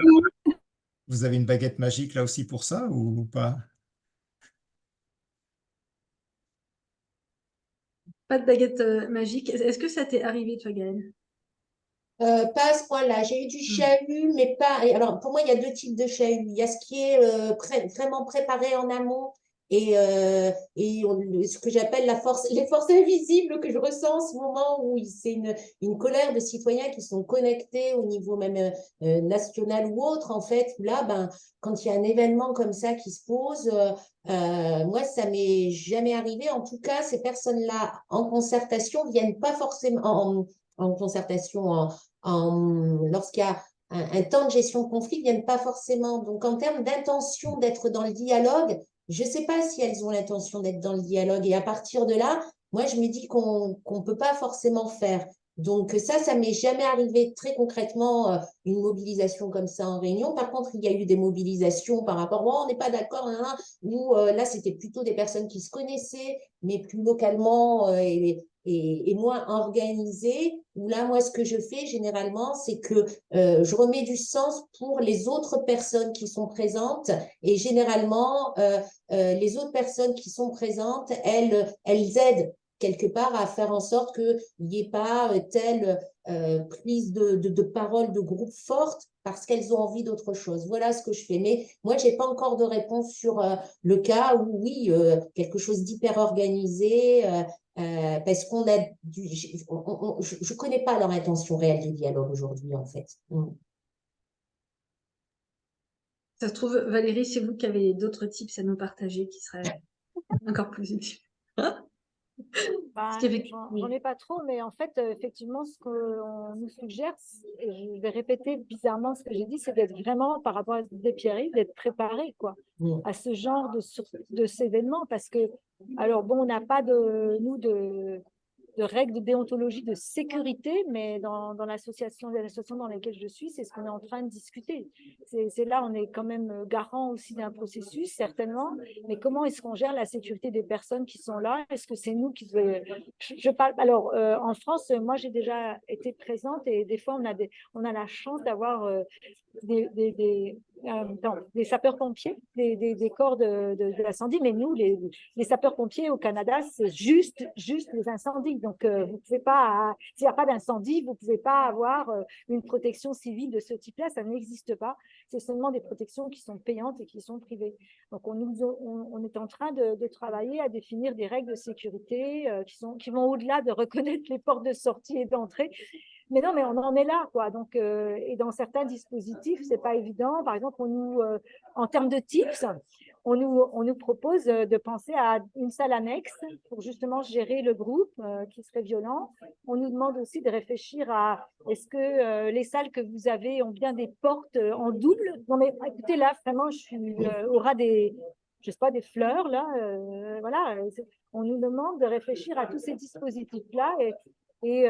vous avez une baguette magique là aussi pour ça ou pas? Pas de baguette magique. Est-ce que ça t'est arrivé, toi, Gaëlle? Pas à ce point-là. J'ai eu du chahut, mais pas. Alors, pour moi, il y a deux types de chahut. Il y a ce qui est vraiment préparé en amont ce que j'appelle les forces invisibles que je ressens en ce moment où c'est une colère de citoyens qui sont connectés au niveau même national ou autre, en fait. Où là, ben, quand il y a un événement comme ça qui se pose, moi, ça m'est jamais arrivé. En tout cas, ces personnes-là, en concertation, viennent pas forcément en concertation, lorsqu'il y a un temps de gestion de conflit, viennent pas forcément. Donc, en termes d'intention d'être dans le dialogue, je ne sais pas si elles ont l'intention d'être dans le dialogue. Et à partir de là, moi, je me dis qu'on ne peut pas forcément faire. Donc, ça m'est jamais arrivé très concrètement, une mobilisation comme ça en réunion. Par contre, il y a eu des mobilisations par rapport, oh, on n'est pas d'accord, hein, où là, c'était plutôt des personnes qui se connaissaient, mais plus localement et moins organisées. Où là, moi, ce que je fais généralement, c'est que je remets du sens pour les autres personnes qui sont présentes. Et généralement, les autres personnes qui sont présentes, elles aident quelque part à faire en sorte qu'il n'y ait pas telle prise de parole de groupe forte parce qu'elles ont envie d'autre chose. Voilà ce que je fais. Mais moi, je n'ai pas encore de réponse sur le cas où, oui, quelque chose d'hyper organisé, parce qu'on a je ne connais pas leur intention réelle de dialogue aujourd'hui, en fait. Ça se trouve, Valérie, c'est vous qui avez d'autres tips à nous partager qui seraient encore plus utiles. Bah, j'en ai pas trop, mais en fait, effectivement, ce qu'on nous suggère, et je vais répéter bizarrement ce que j'ai dit, c'est d'être vraiment, par rapport à des Pierry, d'être préparé, quoi, à ce genre de événements, parce que, alors bon, on n'a pas de règles de déontologie de sécurité, mais dans l'association dans laquelle je suis, c'est ce qu'on est en train de discuter. C'est là, on est quand même garant aussi d'un processus, certainement, mais comment est-ce qu'on gère la sécurité des personnes qui sont là? Est-ce que c'est nous qui devons... Je parle... Alors, en France, moi, j'ai déjà été présente et des fois, on a la chance d'avoir des sapeurs-pompiers, des corps de l'incendie, mais nous, les sapeurs-pompiers au Canada, c'est juste les incendies. Donc, vous pouvez pas, s'il n'y a pas d'incendie, vous ne pouvez pas avoir une protection civile de ce type-là, ça n'existe pas. C'est seulement des protections qui sont payantes et qui sont privées. Donc, on est en train de travailler à définir des règles de sécurité qui vont au-delà de reconnaître les portes de sortie et d'entrée. Mais non, mais on en est là, quoi. Donc, et dans certains dispositifs, c'est pas évident. Par exemple, en termes de tips, on nous propose de penser à une salle annexe pour justement gérer le groupe qui serait violent. On nous demande aussi de réfléchir à est-ce que les salles que vous avez ont bien des portes en double. Non, mais écoutez, là, vraiment, je suis au ras je sais pas, des fleurs, là. Voilà. On nous demande de réfléchir à tous ces dispositifs-là et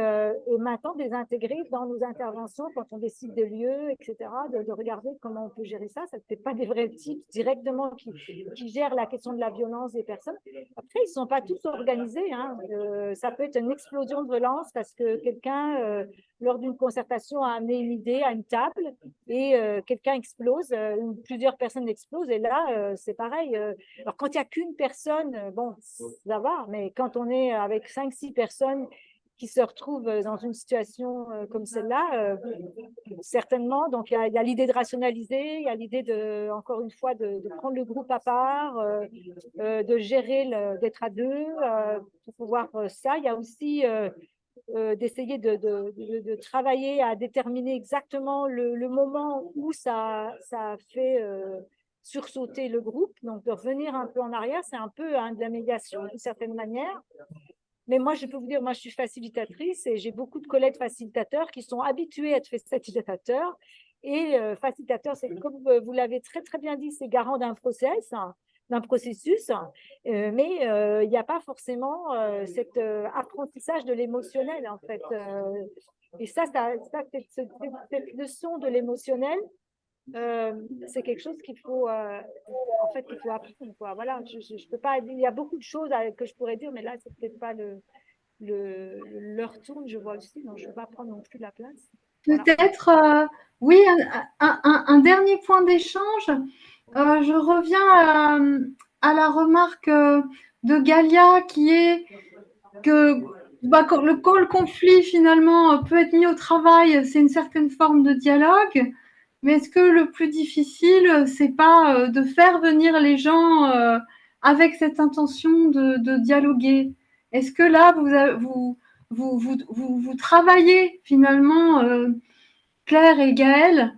maintenant de les intégrer dans nos interventions quand on décide de lieux, etc., de regarder comment on peut gérer ça. Ça ne fait pas des vrais types directement qui gèrent la question de la violence des personnes. Après, ils ne sont pas tous organisés. Hein. Ça peut être une explosion de violence parce que quelqu'un, lors d'une concertation, a amené une idée à une table et quelqu'un explose, ou plusieurs personnes explosent, et là, c'est pareil. Alors, quand il n'y a qu'une personne, bon, ça va, mais quand on est avec 5-6 personnes qui se retrouvent dans une situation comme celle-là, certainement. Donc, il y a l'idée de rationaliser, il y a l'idée, encore une fois, de prendre le groupe à part, de gérer, d'être à deux pour pouvoir ça. Il y a aussi d'essayer de travailler à déterminer exactement le moment où ça fait sursauter le groupe. Donc, de revenir un peu en arrière, c'est un peu de la médiation, d'une certaine manière. Mais moi, je peux vous dire, moi, je suis facilitatrice et j'ai beaucoup de collègues facilitateurs qui sont habitués à être facilitateurs. Et facilitateur, c'est comme vous l'avez très, très bien dit, c'est garant d'un process, d'un processus, mais il n'y a pas forcément cet apprentissage de l'émotionnel, en fait. Et cette leçon de l'émotionnel, c'est quelque chose qu'il faut, en fait, qu'il faut apprendre, quoi. Voilà, je peux pas, il y a beaucoup de choses que je pourrais dire, mais là, c'est peut-être pas leur tourne, je vois aussi, donc je ne vais pas prendre non plus la place. Voilà. Peut-être, oui, un dernier point d'échange. Je reviens à la remarque de Galia qui est que quand le conflit finalement peut être mis au travail, c'est une certaine forme de dialogue. Mais est-ce que le plus difficile, c'est pas de faire venir les gens avec cette intention de dialoguer? Est-ce que là, vous travaillez finalement, Claire et Gaëlle,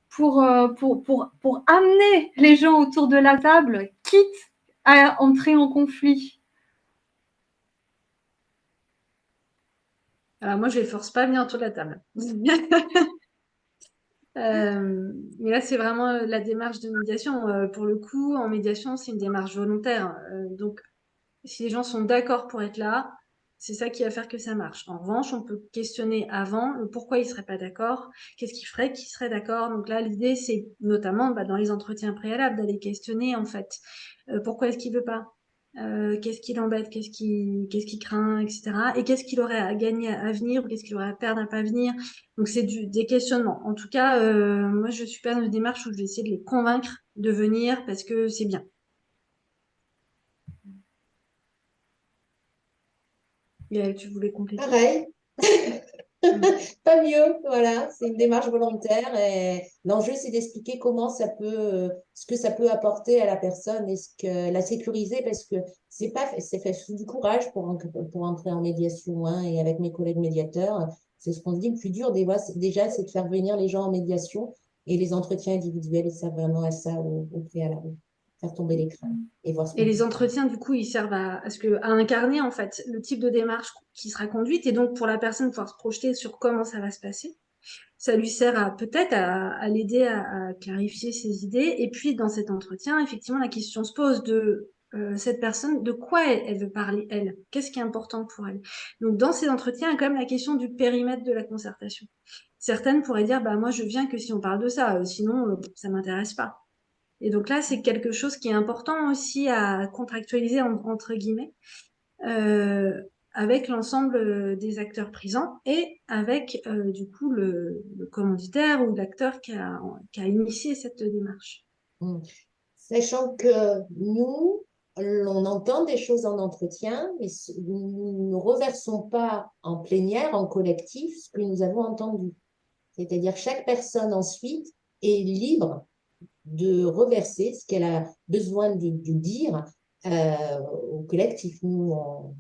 pour amener les gens autour de la table, quitte à entrer en conflit? Alors moi, je les force pas à venir autour de la table. Mais là, c'est vraiment la démarche de médiation. Pour le coup, en médiation, c'est une démarche volontaire. Donc, si les gens sont d'accord pour être là, c'est ça qui va faire que ça marche. En revanche, on peut questionner avant le pourquoi ils seraient pas d'accord, qu'est-ce qui ferait qu'ils seraient d'accord. Donc là, l'idée, c'est notamment dans les entretiens préalables d'aller questionner en fait pourquoi est-ce qu'il veut pas. Qu'est-ce qui l'embête, qu'est-ce qui craint, etc. Et qu'est-ce qu'il aurait à gagner à venir ou qu'est-ce qu'il aurait à perdre à pas venir. Donc c'est des questionnements. En tout cas, moi je suis pas dans une démarche où je vais essayer de les convaincre de venir parce que c'est bien. Et tu voulais compléter? Pareil. Pas mieux, voilà, c'est une démarche volontaire et l'enjeu c'est d'expliquer comment ça peut, ce que ça peut apporter à la personne et ce que la sécuriser parce que c'est fait sous du courage pour entrer en médiation, hein, et avec mes collègues médiateurs, c'est ce qu'on se dit, le plus dur déjà c'est de faire venir les gens en médiation et les entretiens individuels, ils servent vraiment à ça au préalable, faire tomber les craintes et voir ce Et les entretiens, du coup, ils servent à incarner, en fait, le type de démarche qui sera conduite. Et donc, pour la personne, pouvoir se projeter sur comment ça va se passer. Ça lui sert peut-être à l'aider à clarifier ses idées. Et puis, dans cet entretien, effectivement, la question se pose de cette personne, de quoi elle veut parler, elle. Qu'est-ce qui est important pour elle? Donc, dans ces entretiens, il y a quand même la question du périmètre de la concertation. Certaines pourraient dire, bah, moi, je viens que si on parle de ça, sinon, ça m'intéresse pas. Et donc là, c'est quelque chose qui est important aussi à contractualiser entre guillemets avec l'ensemble des acteurs présents et avec du coup le commanditaire ou l'acteur qui a initié cette démarche. Sachant que nous, on entend des choses en entretien, mais nous ne reversons pas en plénière, en collectif, ce que nous avons entendu. C'est-à-dire chaque personne ensuite est libre de reverser ce qu'elle a besoin de dire au collectif. Nous,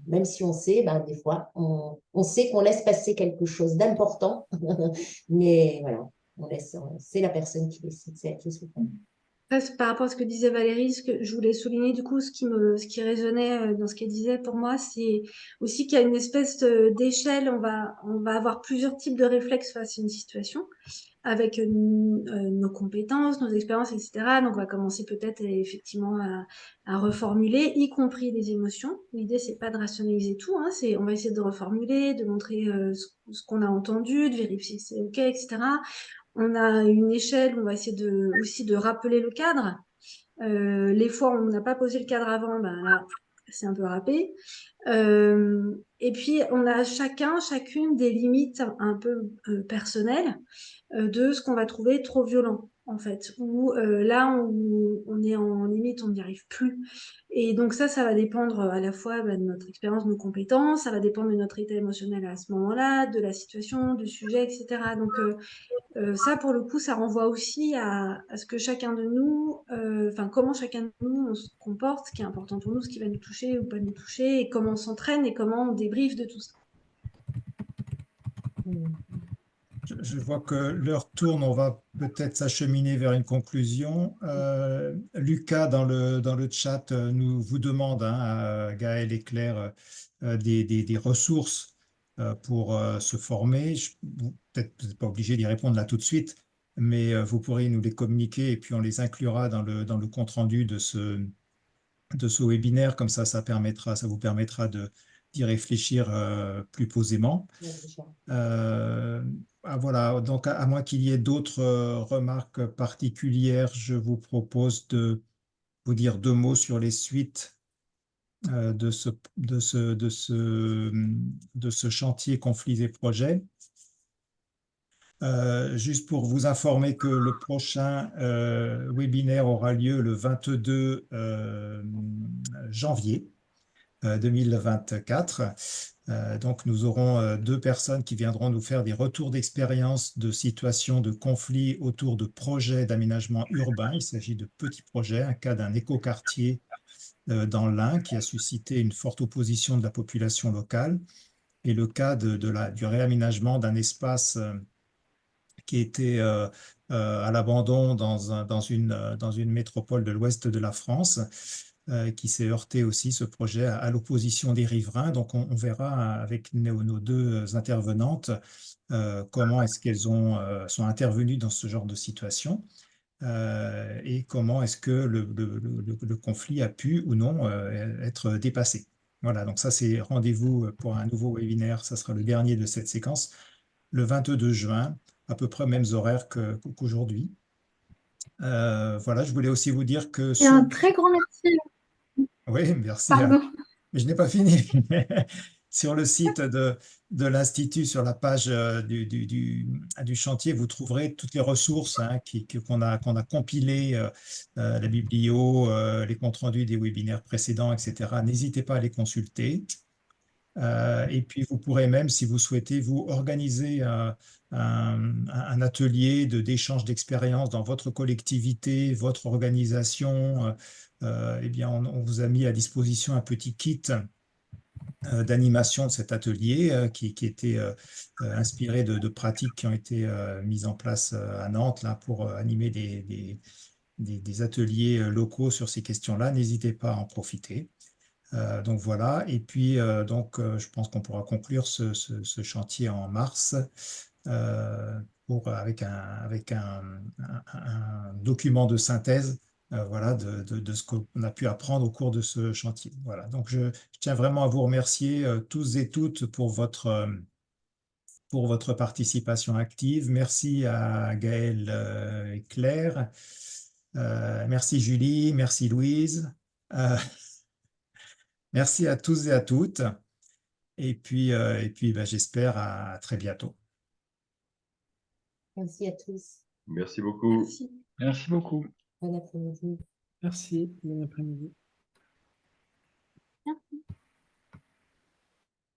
même si on sait, des fois, on sait qu'on laisse passer quelque chose d'important, mais voilà, c'est la personne qui décide, c'est elle qui se fait. Par rapport à ce que disait Valérie, ce que je voulais souligner, du coup, ce qui résonnait dans ce qu'elle disait pour moi, c'est aussi qu'il y a une espèce d'échelle, on va avoir plusieurs types de réflexes face à une situation. avec nos compétences, nos expériences, etc. Donc, on va commencer peut-être effectivement à reformuler, y compris les émotions. L'idée, c'est pas de rationaliser tout, hein, on va essayer de reformuler, de montrer ce qu'on a entendu, de vérifier que c'est OK, etc. On a une échelle, on va essayer aussi de rappeler le cadre. Les fois où on n'a pas posé le cadre avant, ben là, c'est un peu râpé. Et puis, on a chacune des limites un peu personnelles de ce qu'on va trouver trop violent, en fait. Ou là, on est en limite, on n'y arrive plus. Et donc ça va dépendre à la fois de notre expérience, de nos compétences, ça va dépendre de notre état émotionnel à ce moment-là, de la situation, du sujet, etc. Donc ça, pour le coup, ça renvoie aussi à ce que chacun de nous, enfin, comment chacun de nous on se comporte, ce qui est important pour nous, ce qui va nous toucher ou pas nous toucher, et comment on s'entraîne et comment on débriefe de tout ça. Je vois que l'heure tourne, on va peut-être s'acheminer vers une conclusion. Lucas, dans le chat, vous demande, hein, Gaël et Claire, des ressources pour se former. Peut-être vous n'êtes pas obligé d'y répondre là tout de suite, mais vous pourrez nous les communiquer et puis on les inclura dans le compte-rendu de ce webinaire. Comme ça vous permettra d'y réfléchir plus posément. Voilà, donc à moins qu'il y ait d'autres remarques particulières, je vous propose de vous dire 2 mots sur les suites de ce chantier conflits et projets. Juste pour vous informer que le prochain webinaire aura lieu le 22 janvier 2024. Donc, nous aurons 2 personnes qui viendront nous faire des retours d'expérience de situations de conflits autour de projets d'aménagement urbain. Il s'agit de petits projets, un cas d'un écoquartier dans l'Ain qui a suscité une forte opposition de la population locale, et le cas du réaménagement d'un espace qui était à l'abandon dans une métropole de l'ouest de la France, qui s'est heurté aussi, ce projet, à l'opposition des riverains. Donc, on verra avec nos 2 intervenantes comment est-ce qu'elles sont intervenues dans ce genre de situation et comment est-ce que le conflit a pu ou non être dépassé. Voilà, donc ça, c'est rendez-vous pour un nouveau webinaire. Ça sera le dernier de cette séquence, le 22 juin, à peu près mêmes horaires qu'aujourd'hui. Voilà, je voulais aussi vous dire que Et un très grand merci. Oui, merci. Pardon. Mais je n'ai pas fini. Sur le site de l'Institut, sur la page du chantier, vous trouverez toutes les ressources, hein, qu'on a compilées, la biblio, les comptes rendus des webinaires précédents, etc. N'hésitez pas à les consulter. Et puis, vous pourrez même, si vous souhaitez, vous organiser un atelier d'échange d'expériences dans votre collectivité, votre organisation. Eh bien, on vous a mis à disposition un petit kit d'animation de cet atelier qui était inspiré de pratiques qui ont été mises en place à Nantes là, pour animer des ateliers locaux sur ces questions-là. N'hésitez pas à en profiter. Donc voilà, et puis je pense qu'on pourra conclure ce chantier en mars avec un document de synthèse voilà, de ce qu'on a pu apprendre au cours de ce chantier. Voilà, donc je tiens vraiment à vous remercier tous et toutes pour votre participation active. Merci à Gaël et Claire. Merci Julie, merci Louise. Merci à tous et à toutes. Et puis j'espère à très bientôt. Merci à tous. Merci beaucoup. Merci. Merci beaucoup. Bon après-midi. Merci. Bon après-midi. Merci.